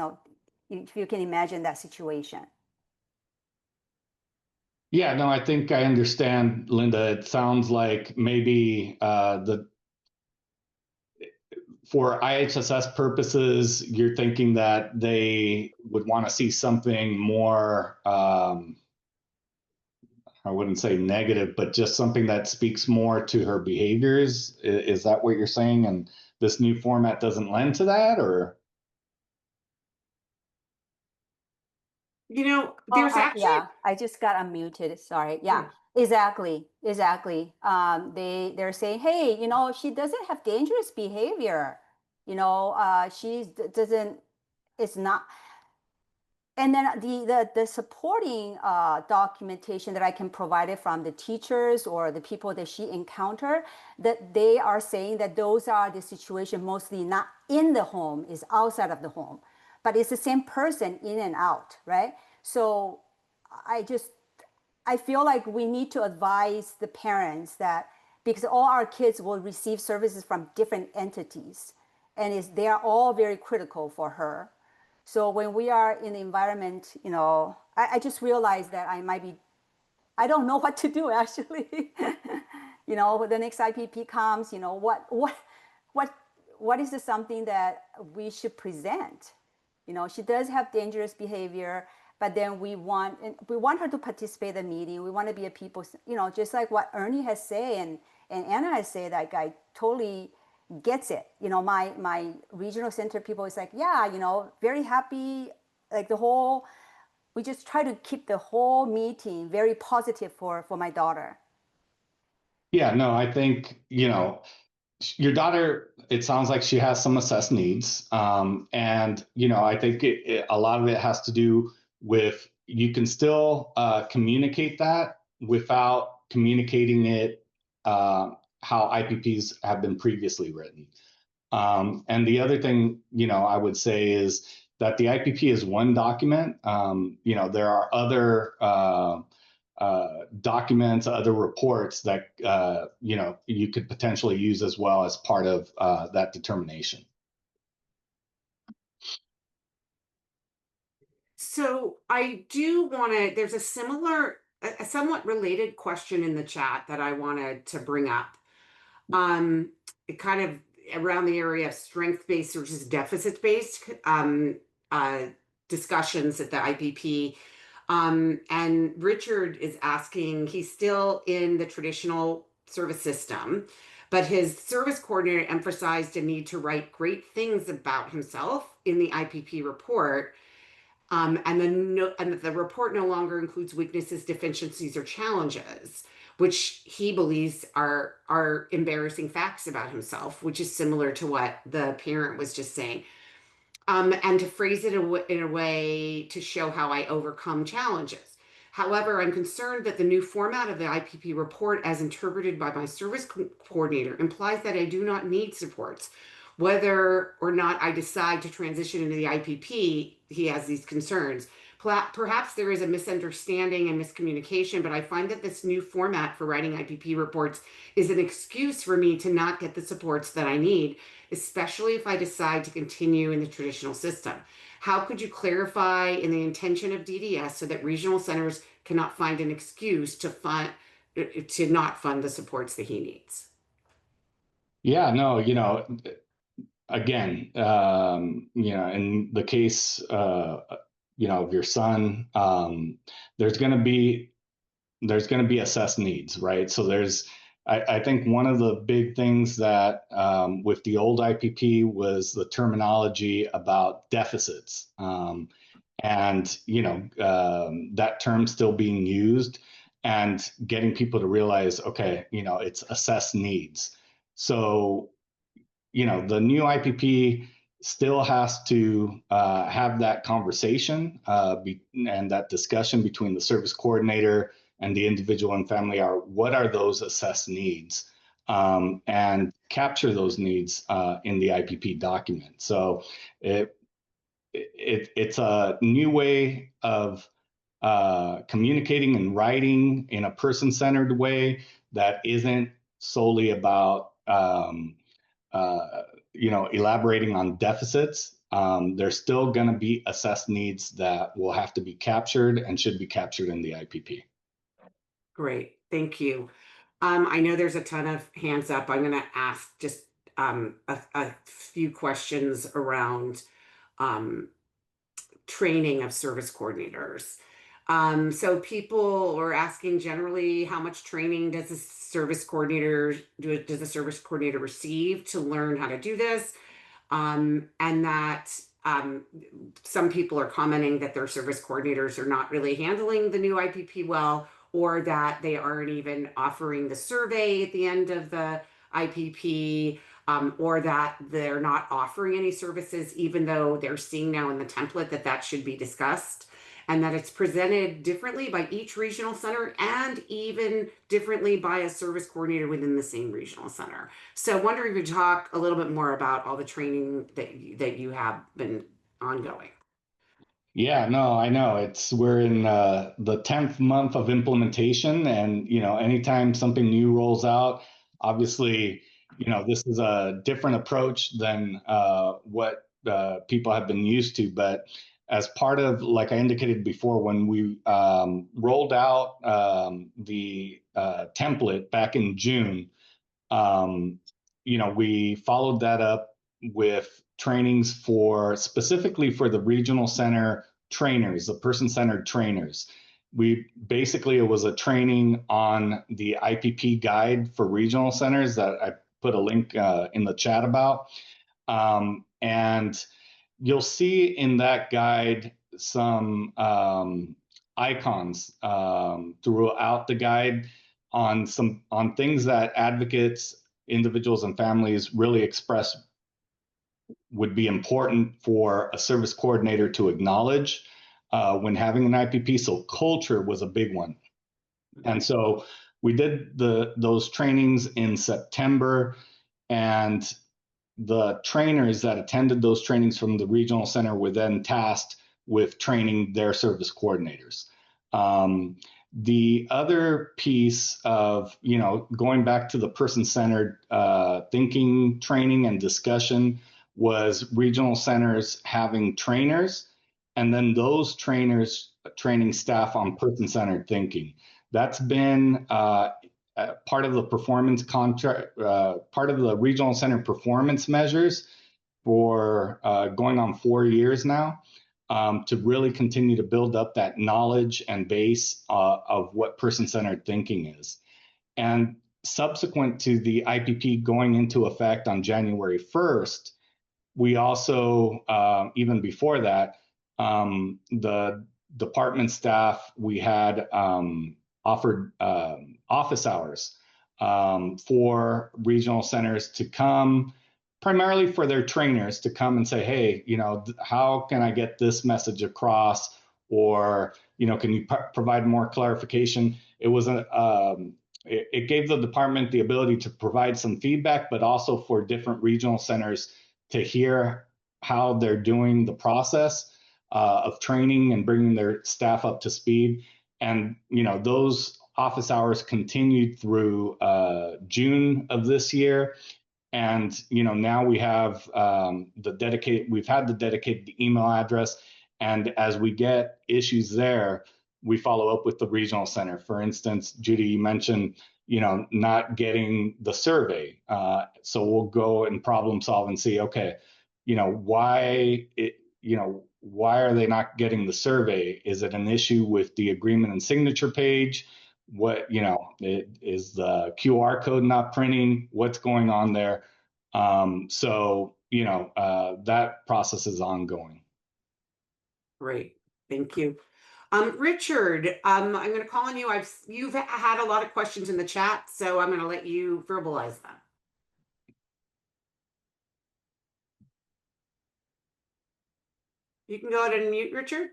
if you can imagine that situation. Yeah, no, I think I understand, Linda. It sounds like maybe for IHSS purposes, you're thinking that they would want to see something more, I wouldn't say negative, but just something that speaks more to her behaviors. Is that what you're saying? And this new format doesn't lend to that, or? There's actually, yeah, I just got unmuted. Sorry. Yeah, exactly. They're saying, hey, she doesn't have dangerous behavior. She doesn't. It's not. And then the supporting documentation that I can provide it from the teachers or the people that she encountered, that they are saying that those are the situation mostly not in the home, is outside of the home, but it's the same person in and out, right? So I feel like we need to advise the parents that, because all our kids will receive services from different entities, and they are all very critical for her. So when we are in the environment, I just realized that I don't know what to do actually. When the next IPP comes, what is something that we should present? She does have dangerous behavior, but then we want her to participate in the meeting. We want to be a people, just like what Ernie has said and Anna has said, that guy totally gets it. My regional center people is like, yeah, very happy. Like we just try to keep the whole meeting very positive for my daughter. Yeah, no, I think, your daughter, it sounds like she has some assessed needs. And, I think a lot of it has to do with, you can still communicate that without communicating it how IPPs have been previously written. And the other thing, I would say is that the IPP is one document. There are other documents, other reports that you could potentially use as well as part of that determination. So I do want to, there's a somewhat related question in the chat that I wanted to bring up. It kind of around the area of strength-based versus deficit-based discussions at the IPP. And Richard is asking, he's still in the traditional service system, but his service coordinator emphasized a need to write great things about himself in the IPP report. And the report no longer includes weaknesses, deficiencies, or challenges, which he believes are embarrassing facts about himself, which is similar to what the parent was just saying. And to phrase it in a way to show how I overcome challenges. However, I'm concerned that the new format of the IPP report, as interpreted by my service coordinator, implies that I do not need supports. Whether or not I decide to transition into the IPP, he has these concerns. Perhaps there is a misunderstanding and miscommunication, but I find that this new format for writing IPP reports is an excuse for me to not get the supports that I need, especially if I decide to continue in the traditional system. How could you clarify in the intention of DDS so that regional centers cannot find an excuse to not fund the supports that he needs? Yeah, no, again, in the case, of your son, there's going to be assessed needs, right? So I think one of the big things that with the old IPP was the terminology about deficits, and that term still being used, and getting people to realize, okay, it's assessed needs. So the new IPP still has to have that conversation and that discussion between the service coordinator and the individual and family. What are those assessed needs, and capture those needs in the IPP document. So it's a new way of communicating and writing in a person-centered way that isn't solely about elaborating on deficits. There's still going to be assessed needs that will have to be captured and should be captured in the IPP. Great, thank you. I know there's a ton of hands up. I'm going to ask just a few questions around training of service coordinators. So people are asking generally, how much training does the service coordinator receive to learn how to do this? And that some people are commenting that their service coordinators are not really handling the new IPP well, or that they aren't even offering the survey at the end of the IPP, or that they're not offering any services, even though they're seeing now in the template that should be discussed, and that it's presented differently by each regional center and even differently by a service coordinator within the same regional center. So wondering if you could talk a little bit more about all the training that you have been ongoing. Yeah, no, I know we're in the 10th month of implementation, and anytime something new rolls out, obviously, this is a different approach than what people have been used to. But as part of, like I indicated before, when we rolled out the template back in June, we followed that up with trainings specifically for the regional center trainers, the person-centered trainers. It was a training on the IPP guide for regional centers that I put a link in the chat about. And you'll see in that guide some icons throughout the guide on things that advocates individuals and families really expressed would be important for a service coordinator to acknowledge when having an IPP. So culture was a big one. And so we did those trainings in September, and the trainers that attended those trainings from the regional center were then tasked with training their service coordinators. The other piece of, going back to the person-centered thinking training and discussion was regional centers having trainers, and then those trainers training staff on person-centered thinking. That's been part of the performance contract, part of the regional center performance measures for going on 4 years now, to really continue to build up that knowledge and base of what person-centered thinking is. And subsequent to the IPP going into effect on January 1st, we also, even before that, the department staff, we had offered office hours for regional centers to come, primarily for their trainers to come and say, hey, how can I get this message across? Or, can you provide more clarification? It was it gave the department the ability to provide some feedback, but also for different regional centers to hear how they're doing the process of training and bringing their staff up to speed. And, those office hours continued through June of this year. And, now we have we've had the dedicated email address. And as we get issues there, we follow up with the regional center. For instance, Judy, you mentioned, not getting the survey. So we'll go and problem solve and see, okay, why are they not getting the survey? Is it an issue with the agreement and signature page? What, is the QR code not printing? What's going on there? So, that process is ongoing. Great, thank you. Richard, I'm going to call on you. You've had a lot of questions in the chat, so I'm going to let you verbalize them. You can go ahead and mute, Richard.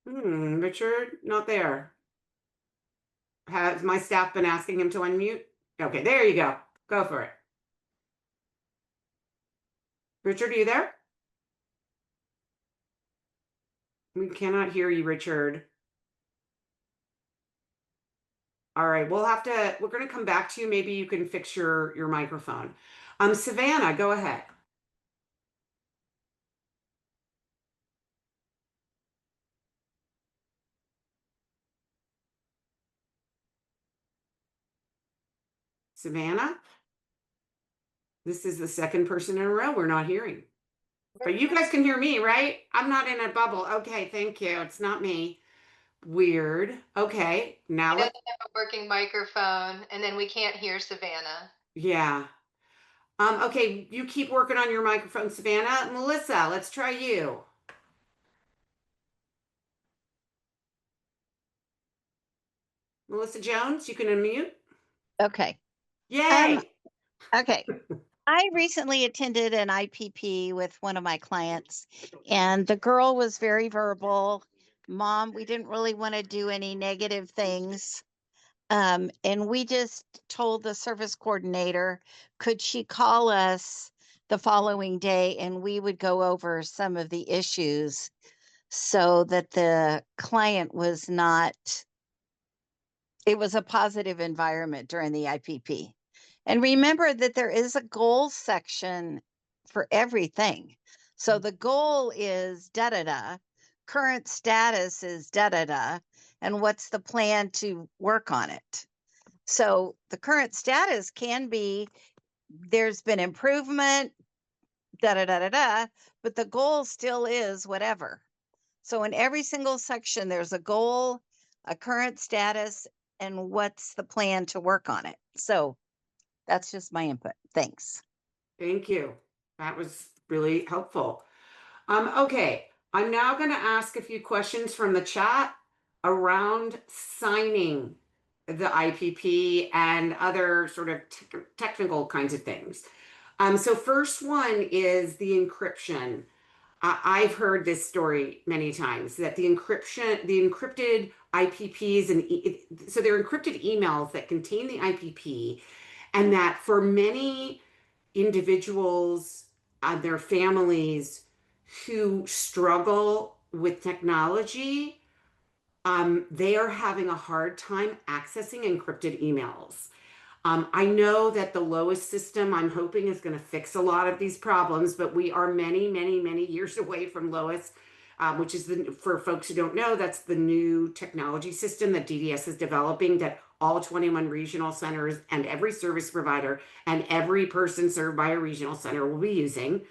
Richard, not there. Has my staff been asking him to unmute? Okay, there you go. Go for it. Richard, are you there? We cannot hear you, Richard. All right, we're going to come back to you. Maybe you can fix your microphone. Savannah, go ahead. Savannah? This is the second person in a row we're not hearing. But you guys can hear me, right? I'm not in a bubble. Okay, thank you. It's not me. Weird. Okay, now He doesn't have a working microphone, and then we can't hear Savannah. yeah. Okay, you keep working on your microphone, Savannah. Melissa, let's try you. Melissa Jones, you can unmute. Okay. Yay. Okay. I recently attended an IPP with one of my clients, and the girl was very verbal. Mom, we didn't really want to do any negative things. And we just told the service coordinator, could she call us the following day and we would go over some of the issues so that the client was not, it was a positive environment during the IPP. And remember that there is a goals section for everything. So the goal is da-da-da, current status is da-da-da, and what's the plan to work on it? So the current status can be there's been improvement, da-da-da-da-da, but the goal still is whatever. So in every single section, there's a goal, a current status, and what's the plan to work on it. So that's just my input. Thanks. Thank you. That was really helpful. Okay, I'm now going to ask a few questions from the chat around signing the IPP and other sort of technical kinds of things. So first one is the encryption. I've heard this story many times that the encrypted IPPs, so they're encrypted emails that contain the IPP, and that for many individuals and their families who struggle with technology, they are having a hard time accessing encrypted emails. I know that the lowest system, I'm hoping, is going to fix a lot of these problems, but we are many, many, many years away from lowest, which is for folks who don't know, that's the new technology system that DDS is developing that all 21 regional centers and every service provider and every person served by a regional center will be using.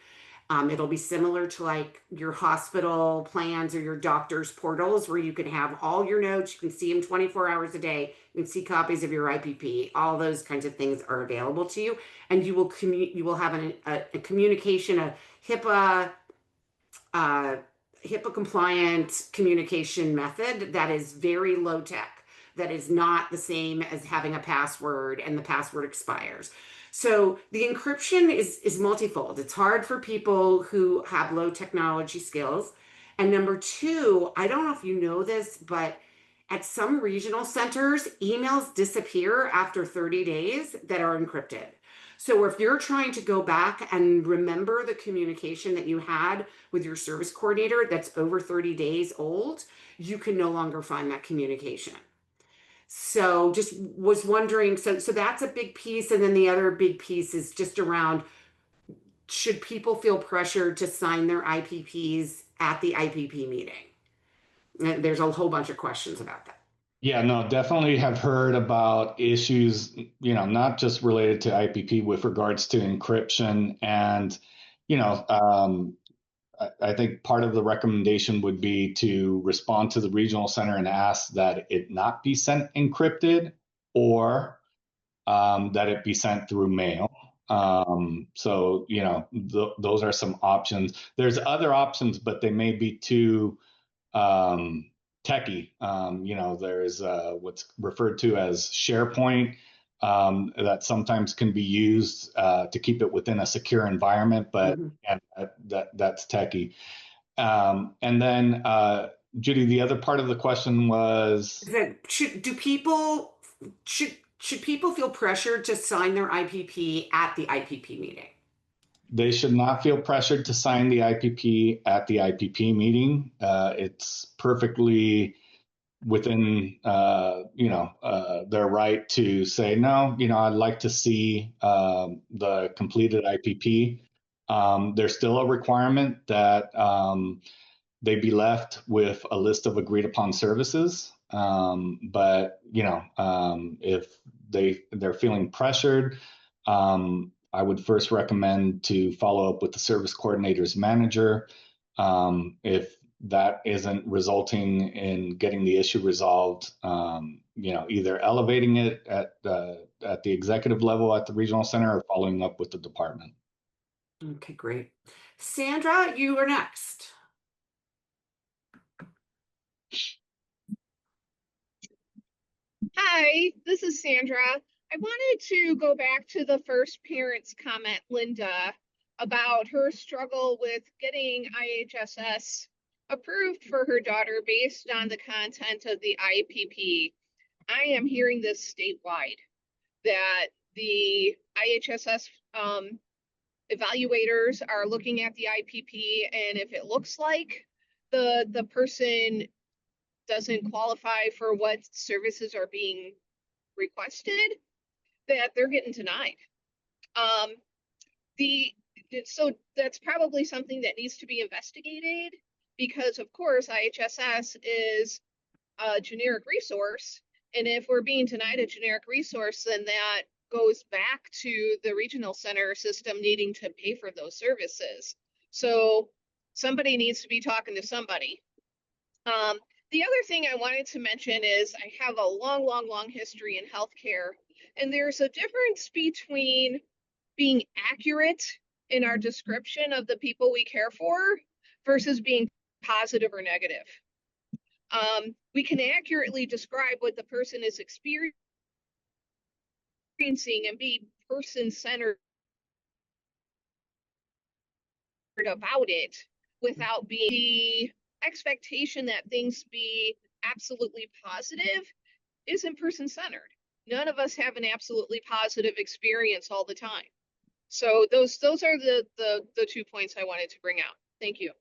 It'll be similar to like your hospital plans or your doctor's portals where you can have all your notes, you can see them 24 hours a day, you can see copies of your IPP, all those kinds of things are available to you. And you will have a communication, a HIPAA compliant communication method that is very low tech, that is not the same as having a password and the password expires. So the encryption is multifold. It's hard for people who have low technology skills. And number two, I don't know if you know this, but at some regional centers, emails disappear after 30 days that are encrypted. So if you're trying to go back and remember the communication that you had with your service coordinator that's over 30 days old, you can no longer find that communication. So just was wondering, so that's a big piece. And then the other big piece is just around, should people feel pressured to sign their IPPs at the IPP meeting? There's a whole bunch of questions about that. Yeah, no, definitely have heard about issues, not just related to IPP with regards to encryption. And, I think part of the recommendation would be to respond to the regional center and ask that it not be sent encrypted or that it be sent through mail. So, those are some options. There's other options, but they may be too techie. There's what's referred to as SharePoint that sometimes can be used to keep it within a secure environment, but that's techie. And then, Judy, the other part of the question was that should people feel pressured to sign their IPP at the IPP meeting? They should not feel pressured to sign the IPP at the IPP meeting. It's perfectly within their right to say no. I'd like to see the completed IPP. There's still a requirement that they be left with a list of agreed upon services. But if they're feeling pressured, I would first recommend to follow up with the service coordinator's manager. If that isn't resulting in getting the issue resolved, either elevating it at the executive level at the regional center or following up with the department. Okay, great. Sandra, you are next. Hi, this is Sandra. I wanted to go back to the first parent's comment, Linda, about her struggle with getting IHSS approved for her daughter based on the content of the IPP. I am hearing this statewide, that the IHSS evaluators are looking at the IPP, and if it looks like the person doesn't qualify for what services are being requested, that they're getting denied. So that's probably something that needs to be investigated, because of course IHSS is a generic resource, and if we're being denied a generic resource, then that goes back to the regional center system needing to pay for those services. So somebody needs to be talking to somebody. The other thing I wanted to mention is I have a long history in healthcare, and there's a difference between being accurate in our description of the people we care for versus being positive or negative. We can accurately describe what the person is experiencing and be person-centered about it without being the expectation that things be absolutely positive isn't person-centered. None of us have an absolutely positive experience all the time. So those are the 2 points I wanted to bring out. Thank you.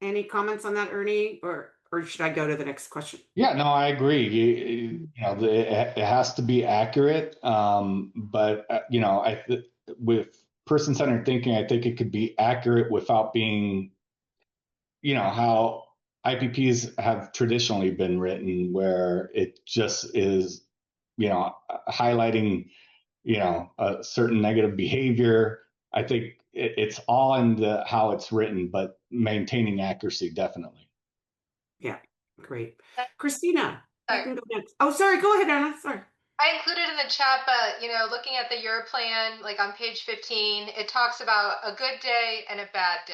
Any comments on that, Ernie, or should I go to the next question? Yeah, no, I agree. You know, it has to be accurate. But you know, with person-centered thinking, I think it could be accurate without being, you know, how IPPs have traditionally been written, where it just is, you know, highlighting, you know, a certain negative behavior. I think it's all in the how it's written, but maintaining accuracy definitely. Yeah, great. Christina, you Sorry. can go next. Oh, sorry, go ahead, Anna. Sorry. I included in the chat, but looking at the year plan, like on page 15, it talks about a good day and a bad day.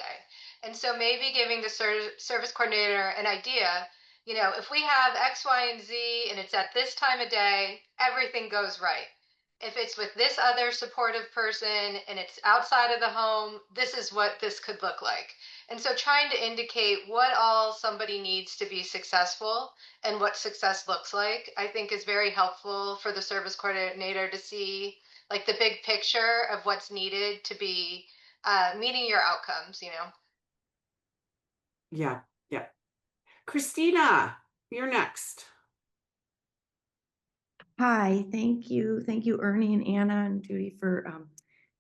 And so maybe giving the service coordinator an idea, if we have X, Y, and Z and it's at this time of day, everything goes right. If it's with this other supportive person and it's outside of the home, this is what this could look like. And so trying to indicate what all somebody needs to be successful and what success looks like, I think is very helpful for the service coordinator to see like the big picture of what's needed to be meeting your outcomes, Yeah, yeah. Christina, you're next. Hi, thank you. Thank you, Ernie and Anna and Judy, for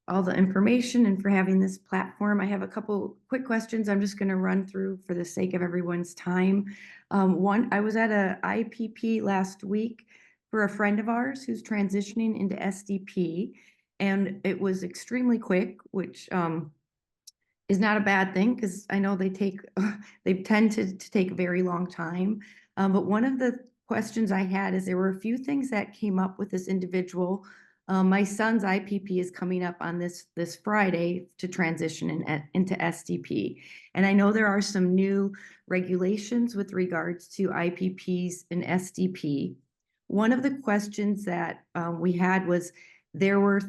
all the information and for having this platform. I have a couple quick questions I'm just going to run through for the sake of everyone's time. One, I was at a IPP last week for a friend of ours who's transitioning into SDP, and it was extremely quick, which is not a bad thing because I know they tend to take a very long time. But one of the questions I had is there were a few things that came up with this individual. My son's IPP is coming up on this Friday to transition into SDP. And I know there are some new regulations with regards to IPPs and SDP. One of the questions that we had was there were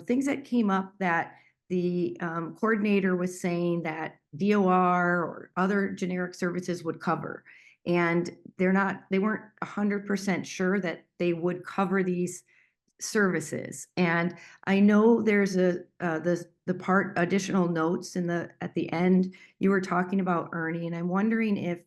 things that came up that the coordinator was saying that DOR or other generic services would cover. And they weren't 100% sure that they would cover these services. And I know there's the part additional notes at the end you were talking about, Ernie, and I'm wondering if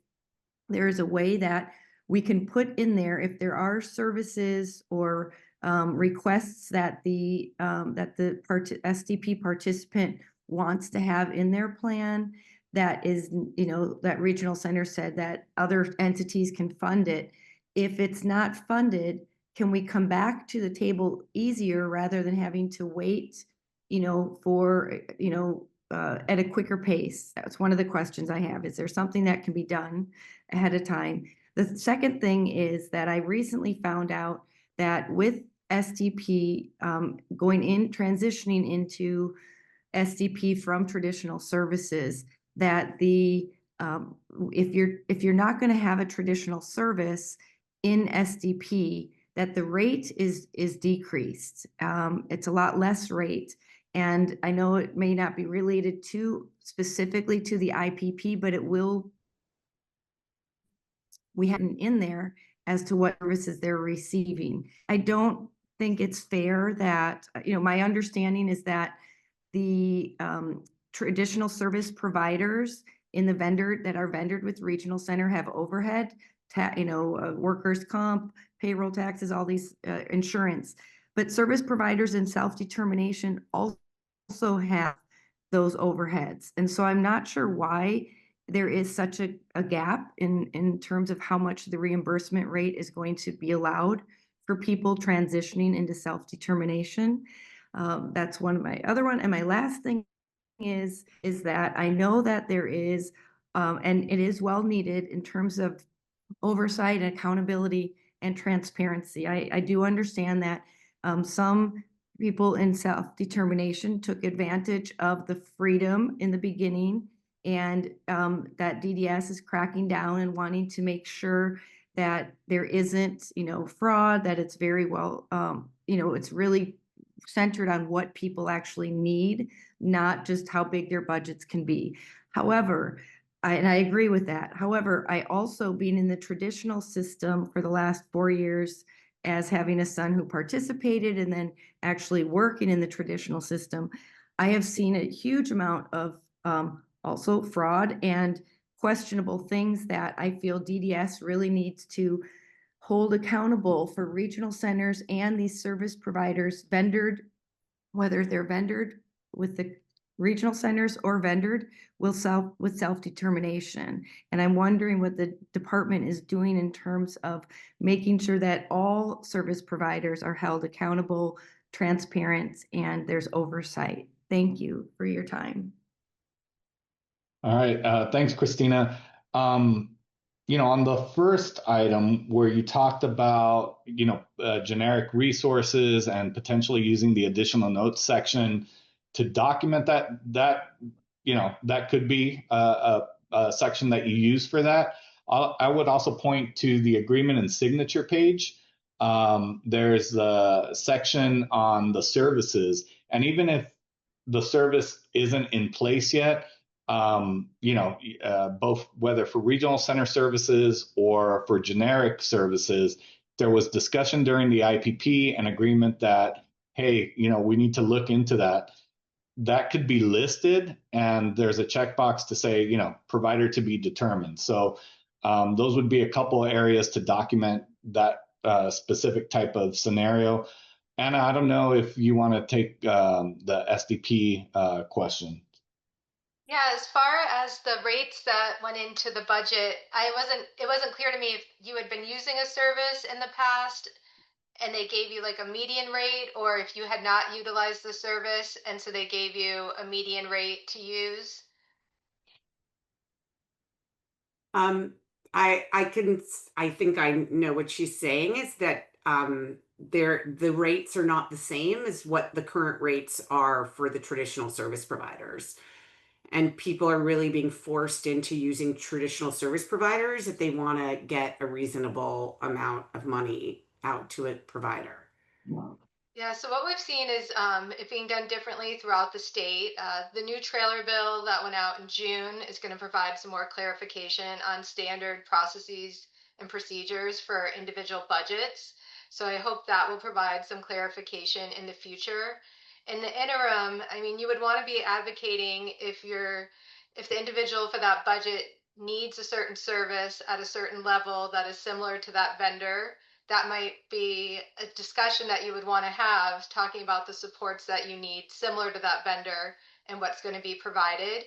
there's a way that we can put in there if there are services or requests that the SDP participant wants to have in their plan that is, that regional center said that other entities can fund it. If it's not funded, can we come back to the table easier rather than having to wait, for, at a quicker pace? That's one of the questions I have. Is there something that can be done ahead of time? The second thing is that I recently found out that with SDP transitioning into SDP from traditional services, that if you're not going to have a traditional service in SDP, that the rate is decreased. It's a lot less rate. And I know it may not be related specifically to the IPP, but we have in there as to what services they're receiving. I don't think it's fair that, my understanding is that the traditional service providers in the that are vendored with regional center have overhead, workers' comp, payroll taxes, all these insurance. But service providers in self-determination also have those overheads. And so I'm not sure why there is such a gap in terms of how much the reimbursement rate is going to be allowed for people transitioning into self-determination. That's one of my other one. And my last thing is that I know that there is, and it is well needed in terms of oversight and accountability and transparency. I do understand that some people in self-determination took advantage of the freedom in the beginning and that DDS is cracking down and wanting to make sure that there isn't, fraud, that it's very well, it's really centered on what people actually need, not just how big their budgets can be. However, and I agree with that. However, I also, being in the traditional system for the last 4 years, as having a son who participated and then actually working in the traditional system, I have seen a huge amount of also fraud and questionable things that I feel DDS really needs to hold accountable for regional centers and these service providers, vendored, whether they're vendored with the regional centers or vendored with self-determination. And I'm wondering what the department is doing in terms of making sure that all service providers are held accountable, transparent, and there's oversight. Thank you for your time. All right, thanks, Christina. On the first item where you talked about, generic resources and potentially using the additional notes section to document that could be a section that you use for that. I would also point to the agreement and signature page. There's a section on the services, and even if the service isn't in place yet, both whether for regional center services or for generic services, there was discussion during the IPP and agreement that, hey, we need to look into that. That could be listed, and there's a checkbox to say, provider to be determined. So those would be a couple of areas to document that specific type of scenario. Anna, I don't know if you want to take the SDP question. Yeah, as far as the rates that went into the budget, it wasn't clear to me if you had been using a service in the past and they gave you like a median rate, or if you had not utilized the service and so they gave you a median rate to use. I think I know what she's saying is that the rates are not the same as what the current rates are for the traditional service providers. And people are really being forced into using traditional service providers if they want to get a reasonable amount of money out to a provider. Yeah, so what we've seen is it being done differently throughout the state. The new trailer bill that went out in June is going to provide some more clarification on standard processes and procedures for individual budgets. So I hope that will provide some clarification in the future. In the interim, I mean, you would want to be advocating if the individual for that budget needs a certain service at a certain level that is similar to that vendor. That might be a discussion that you would want to have, talking about the supports that you need similar to that vendor and what's going to be provided.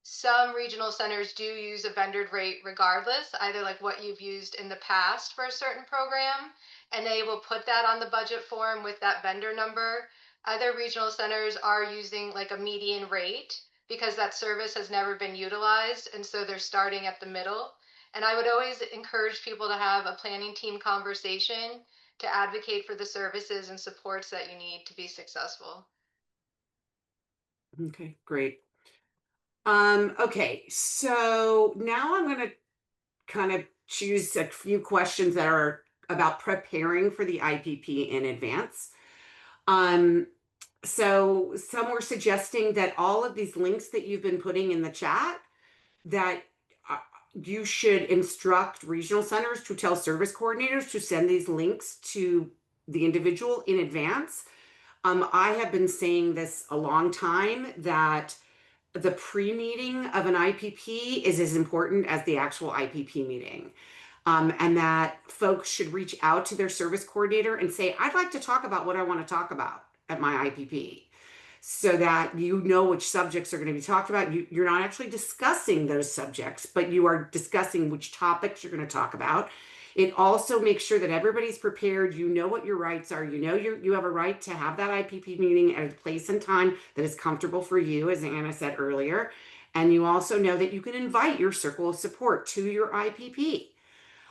Some regional centers do use a vendored rate regardless, either like what you've used in the past for a certain program, and they will put that on the budget form with that vendor number. Other regional centers are using like a median rate because that service has never been utilized, and so they're starting at the middle. And I would always encourage people to have a planning team conversation to advocate for the services and supports that you need to be successful. Okay, great. Okay, so now I'm going to kind of choose a few questions that are about preparing for the IPP in advance. So some were suggesting that all of these links that you've been putting in the chat, that you should instruct regional centers to tell service coordinators to send these links to the individual in advance. I have been saying this a long time, that the pre-meeting of an IPP is as important as the actual IPP meeting. And that folks should reach out to their service coordinator and say, I'd like to talk about what I want to talk about at my IPP, so that you know which subjects are going to be talked about. You're not actually discussing those subjects, but you are discussing which topics you're going to talk about. It also makes sure that everybody's prepared. You know what your rights are. You know you have a right to have that IPP meeting at a place and time that is comfortable for you, as Anna said earlier. And you also know that you can invite your circle of support to your IPP.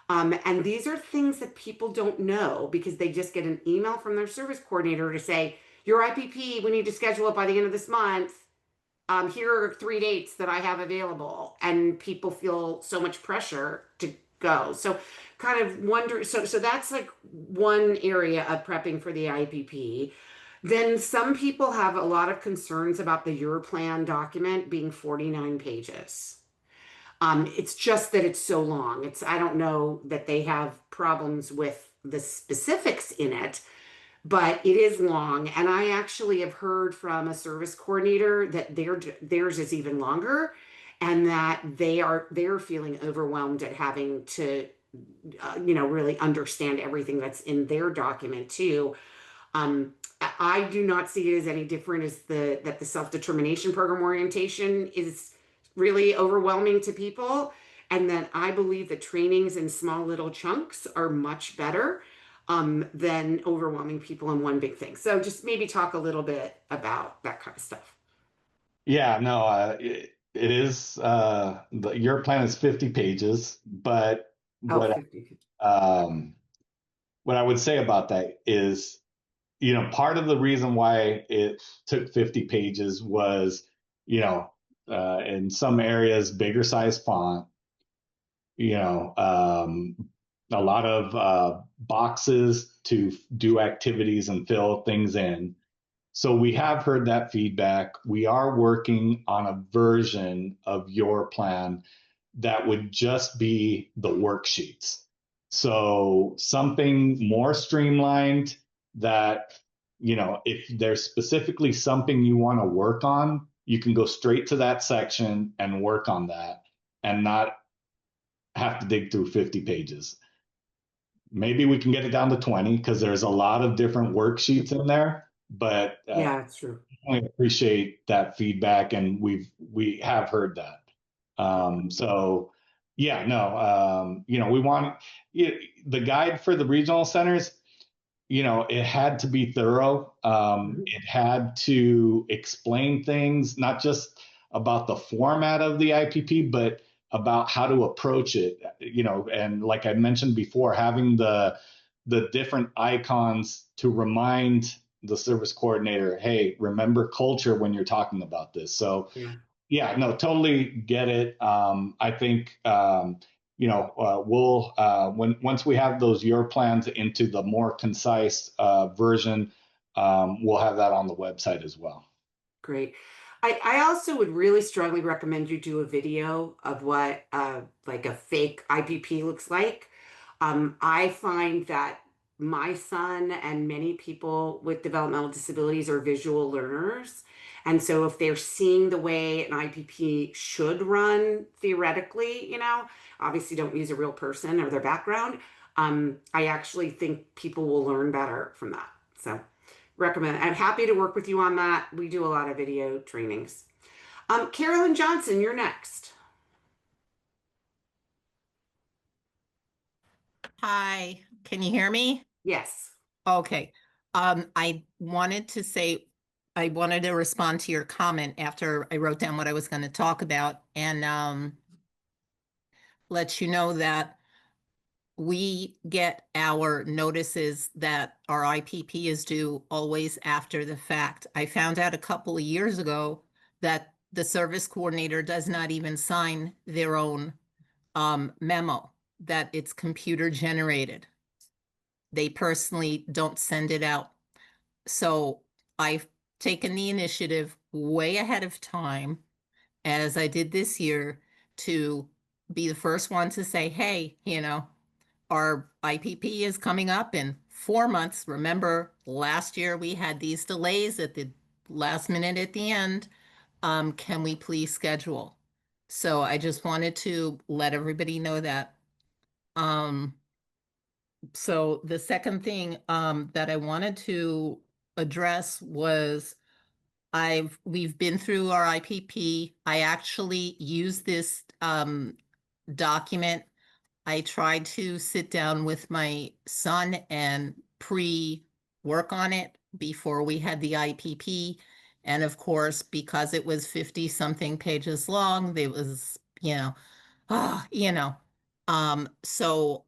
And these are things that people don't know because they just get an email from their service coordinator to say, your IPP, we need to schedule it by the end of this month. here are 3 dates that I have available, and people feel so much pressure to go. So kind of wonder, so that's like one area of prepping for the IPP. Then some people have a lot of concerns about the Your Plan document being 49 pages. It's just that it's so long. I don't know that they have problems with the specifics in it, but it is long. And I actually have heard from a service coordinator that theirs is even longer, and that they're feeling overwhelmed at having to, really understand everything that's in their document too. I do not see it as any different as that the self-determination program orientation is really overwhelming to people. And then I believe the trainings in small little chunks are much better than overwhelming people in one big thing. So just maybe talk a little bit about that kind of stuff. Yeah, no, it is, your plan is 50 pages, but Oh, what, 50. um, what I would say about that is, part of the reason why it took 50 pages was, in some areas, bigger size font, a lot of boxes to do activities and fill things in. So we have heard that feedback. We are working on a version of your plan that would just be the worksheets. So something more streamlined that, if there's specifically something you want to work on, you can go straight to that section and work on that and not have to dig through 50 pages. Maybe we can get it down to 20 because there's a lot of different worksheets in there, but Yeah, it's true. I appreciate that feedback, and we have heard that. So yeah, no, we want the guide for the regional centers. It had to be thorough. It had to explain things, not just about the format of the IPP, but about how to approach it. And like I mentioned before, having the different icons to remind the service coordinator, hey, remember culture when you're talking about this. So yeah, no, totally get it. I think we'll once we have those your plans into the more concise version, we'll have that on the website as well. Great. I also would really strongly recommend you do a video of what like a fake IPP looks like. I find that my son and many people with developmental disabilities are visual learners. And so if they're seeing the way an IPP should run theoretically, obviously don't use a real person or their background, I actually think people will learn better from that. So recommend. I'm happy to work with you on that. We do a lot of video trainings. Carolyn Johnson, you're next. Hi, can you hear me? Yes. Okay. I wanted to respond to your comment after I wrote down what I was going to talk about, and let you know that we get our notices that our IPP is due always after the fact. I found out a couple of years ago that the service coordinator does not even sign their own memo, that it's computer generated. They personally don't send it out. So I've taken the initiative way ahead of time, as I did this year, to be the first one to say, hey, our IPP is coming up in 4 months. Remember, last year we had these delays at the last minute at the end. Can we please schedule? So I just wanted to let everybody know that. So the second thing that I wanted to address was we've been through our IPP. I actually use this document. I tried to sit down with my son and pre-work on it before we had the IPP. And of course, because it was 50 something pages long, it was, so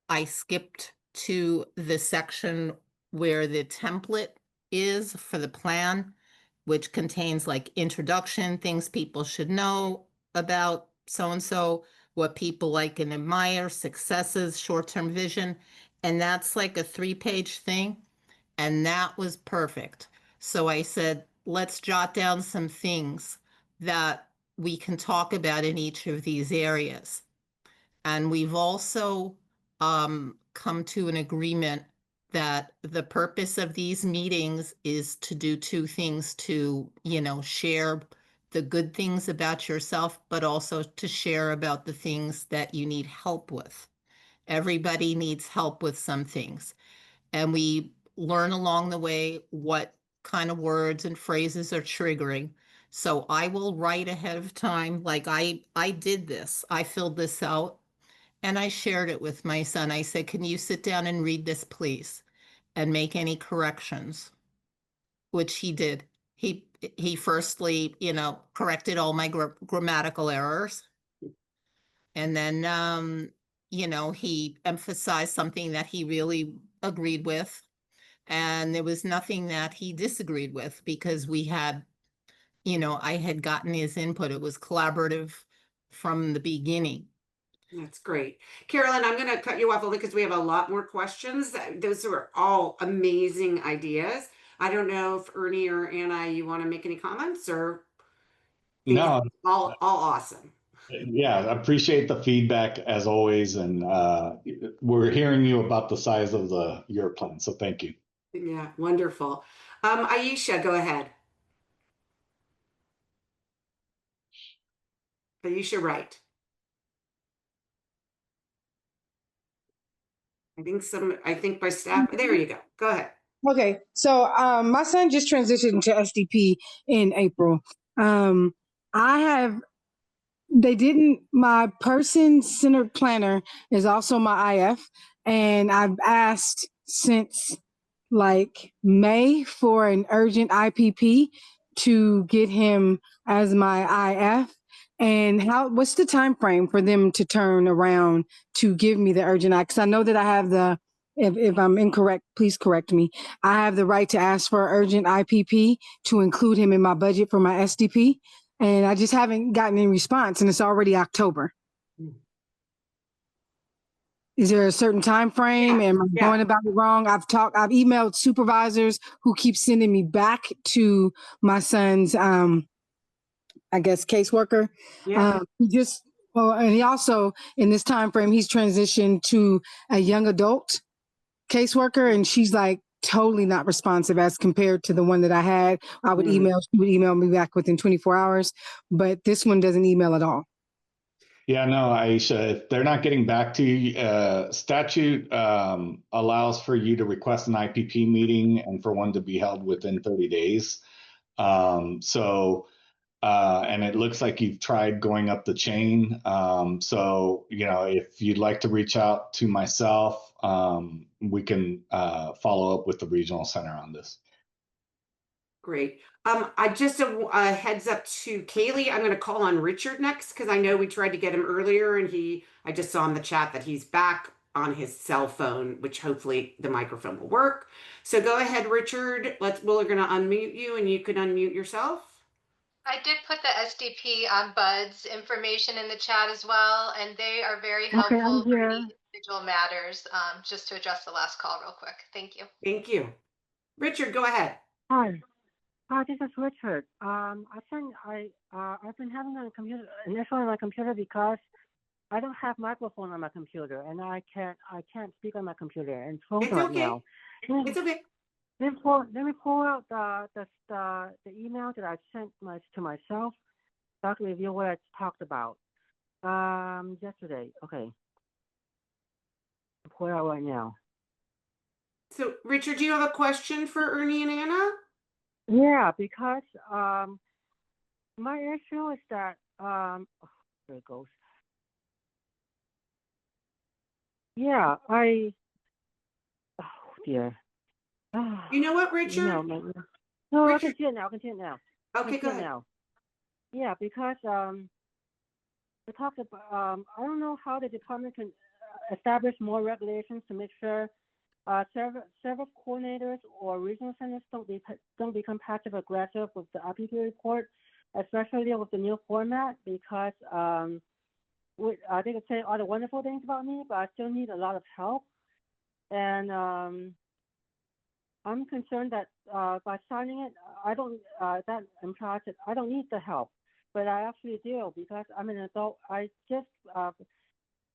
I skipped to the section where the template is for the plan, which contains like introduction, things people should know about so-and-so, what people like and admire, successes, short-term vision. And that's like a 3-page thing. And that was perfect. So I said, let's jot down some things that we can talk about in each of these areas. And we've also come to an agreement that the purpose of these meetings is to do 2 things: to, share the good things about yourself, but also to share about the things that you need help with. Everybody needs help with some things. And we learn along the way what kind of words and phrases are triggering. So I will write ahead of time, like I did this, I filled this out, and I shared it with my son. I said, can you sit down and read this, please, and make any corrections? Which he did. He firstly, corrected all my grammatical errors. And then, he emphasized something that he really agreed with. And there was nothing that he disagreed with, because we had, I had gotten his input. It was collaborative from the beginning. That's great. Carolyn, I'm going to cut you off only because we have a lot more questions. Those are all amazing ideas. I don't know if Ernie or Anna, you want to make any comments, or think No, it's all awesome. yeah, I appreciate the feedback as always. And we're hearing you about the size of your plan. So thank you. Yeah, wonderful. Aisha, go ahead. Aisha, right. I think by staff, there you go. Go ahead. Okay, so my son just transitioned to SDP in April. My person-centered planner is also my IF, and I've asked since like May for an urgent IPP to get him as my IF. And what's the time frame for them to turn around to give me the urgent I? Because I know that I have if I'm incorrect, please correct me. I have the right to ask for urgent IPP to include him in my budget for my SDP. And I just haven't gotten any response, and it's already October. Is there a certain time frame? Am I going about it wrong? I've emailed supervisors who keep sending me back to my son's, I guess, caseworker. Yeah. And he also, in this time frame, he's transitioned to a young adult caseworker, and she's like totally not responsive as compared to the one that I had. She would email me back within 24 hours, but this one doesn't email at all. Yeah, no, Aisha, if they're not getting back to you, statute allows for you to request an IPP meeting and for one to be held within 30 days. And it looks like you've tried going up the chain. If you'd like to reach out to myself, we can follow up with the regional center on this. Great. I just a heads up to Kaylee. I'm going to call on Richard next because I know we tried to get him earlier, and I just saw in the chat that he's back on his cell phone, which hopefully the microphone will work. So go ahead, Richard. We're going to unmute you, and you can unmute yourself. I did put the SDP Buds information in the chat as well, and they are very helpful for individual matters. Just to address the last call real quick. Thank you. Thank you. Richard, go ahead. Hi. This is Richard. I've been having an issue on my computer because I don't have microphone on my computer, and I can't speak on my computer. And it's okay. Now. It's okay. Let me pull out the email that I sent to myself so I can review what I talked about yesterday. Okay. I'll pull it out right now. So, Richard, do you have a question for Ernie and Anna? Yeah, because my issue is that there it goes. Yeah, oh dear. You know what, Richard? No, Richard. I can see it now. Okay, go ahead. Yeah, because we talked about I don't know how the department can establish more regulations to make sure service coordinators or regional centers don't become passive aggressive with the IPP report, especially with the new format, because they could say all the wonderful things about me, but I still need a lot of help. And I'm concerned that by signing it, I don't that implies that I don't need the help, but I actually do, because I'm an adult.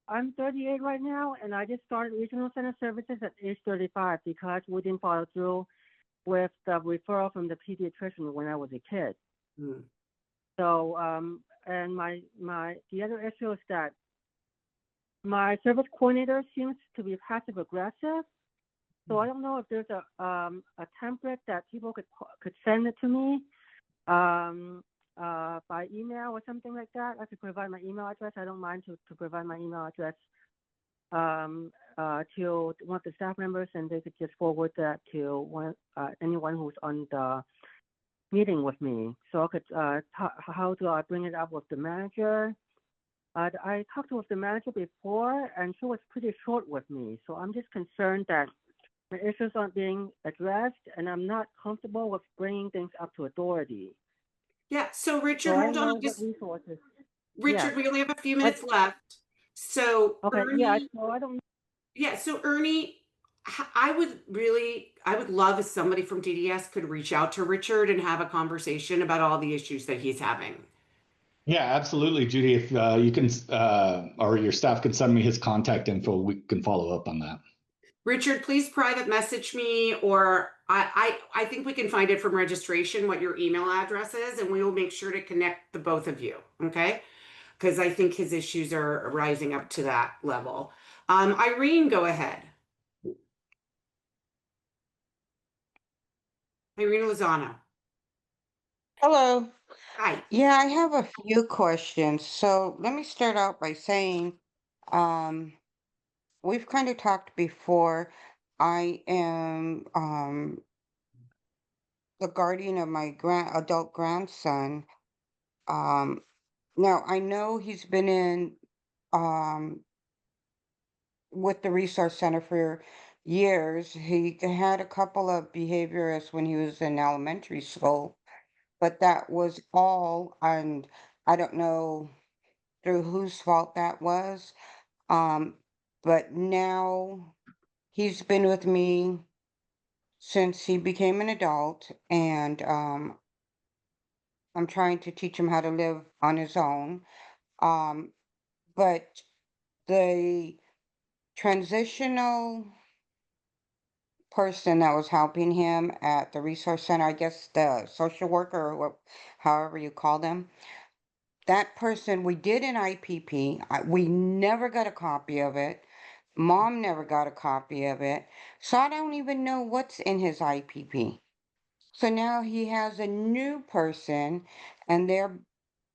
I'm 38 right now, and I just started regional center services at age 35 because we didn't follow through with the referral from the pediatrician when I was a kid. Mm. So, and the other issue is that my service coordinator seems to be passive aggressive. So I don't know if there's a template that people could send it to me by email or something like that. I could provide my email address. I don't mind to provide my email address to one of the staff members, and they could just forward that to anyone who's on the meeting with me. So I could how do I bring it up with the manager? I talked with the manager before, and she was pretty short with me. So I'm just concerned that the issues aren't being addressed, and I'm not comfortable with bringing things up to authority. Yeah. So Richard, So I hold don't know on. what resources. Richard, Yeah. we only have a few minutes left. So Okay. Ernie, Yeah. So I don't. yeah. So Ernie, I would love if somebody from DDS could reach out to Richard and have a conversation about all the issues that he's having. Yeah, absolutely, Judy. If you can, or your staff can send me his contact info, we can follow up on that. Richard, please private message me, or I think we can find it from registration what your email address is, and we will make sure to connect the both of you. Okay, because I think his issues are rising up to that level. Irene, go ahead. Irene Lozano. Hello. Hi. Yeah, I have a few questions. So let me start out by saying, we've kind of talked before. I am the guardian of my adult grandson. Um, Now I know he's been in um with the resource center for years. He had a couple of behaviorists when he was in elementary school, but that was all, and I don't know through whose fault that was. Um, but now he's been with me since he became an adult, and I'm trying to teach him how to live on his own. Um, but the transitional person that was helping him at the resource center, I guess the social worker or however you call them, that person, we did an IPP. We never got a copy of it. Mom never got a copy of it. So I don't even know what's in his IPP. So now he has a new person, and they're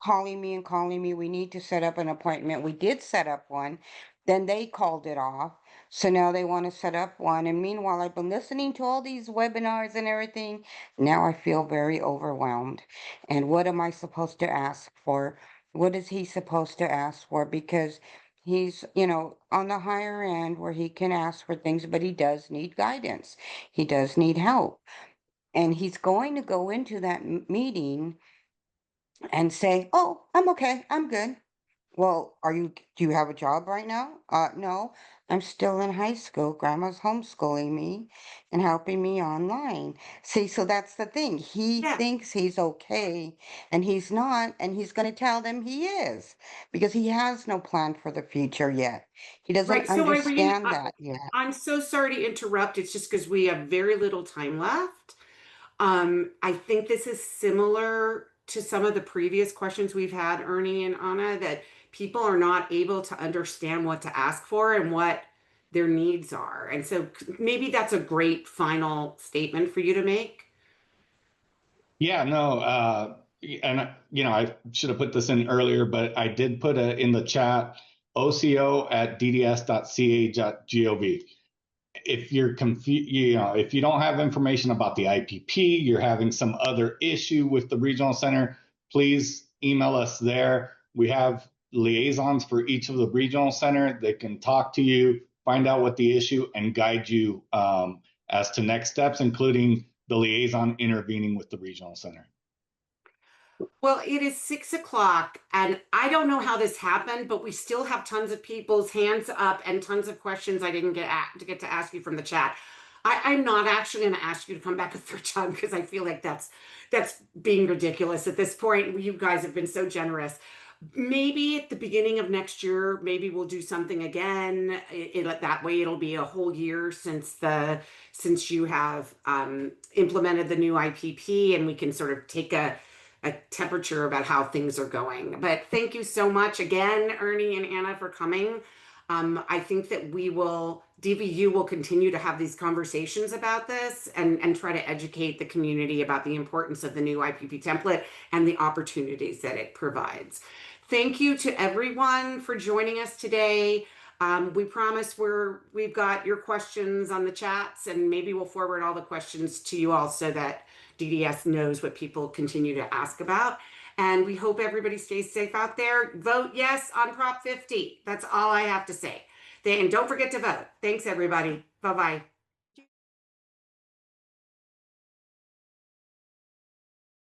calling me and calling me. We need to set up an appointment. We did set up one. Then they called it off. So now they want to set up one. And meanwhile, I've been listening to all these webinars and everything. Now I feel very overwhelmed. And what am I supposed to ask for? What is he supposed to ask for? Because he's, on the higher end where he can ask for things, but he does need guidance. He does need help. And he's going to go into that meeting and say, "Oh, I'm okay. I'm good." Well, do you have a job right now? No, I'm still in high school. Grandma's homeschooling me and helping me online. See, so that's the thing. He Yeah. thinks he's okay and he's not, and he's going to tell them he is because he has no plan for the future yet. He doesn't Right. So Irene, understand that yet. I'm so sorry to interrupt. It's just because we have very little time left. I think this is similar to some of the previous questions we've had, Ernie and Anna, that people are not able to understand what to ask for and what their needs are. And so maybe that's a great final statement for you to make. Yeah, no, and I should have put this in earlier, but I did put in the chat oco@dds.ca.gov. If you're confused, if you don't have information about the IPP, you're having some other issue with the regional center, please email us there. We have liaisons for each of the regional center. They can talk to you, find out what the issue, and guide you as to next steps, including the liaison intervening with the regional center. Well, it is 6 o'clock, and I don't know how this happened, but we still have tons of people's hands up and tons of questions I didn't get to ask you from the chat. I'm not actually going to ask you to come back a third time because I feel like that's being ridiculous at this point. You guys have been so generous. Maybe at the beginning of next year, maybe we'll do something again. That way it'll be a whole year since you have implemented the new IPP, and we can sort of take a temperature about how things are going. But thank you so much again, Ernie and Anna, for coming. I think that DVU will continue to have these conversations about this and try to educate the community about the importance of the new IPP template and the opportunities that it provides. Thank you to everyone for joining us today. We promise we've got your questions on the chats, and maybe we'll forward all the questions to you all so that DDS knows what people continue to ask about. And we hope everybody stays safe out there. Vote yes on Prop 50. That's all I have to say. And don't forget to vote. Thanks, everybody. Bye-bye.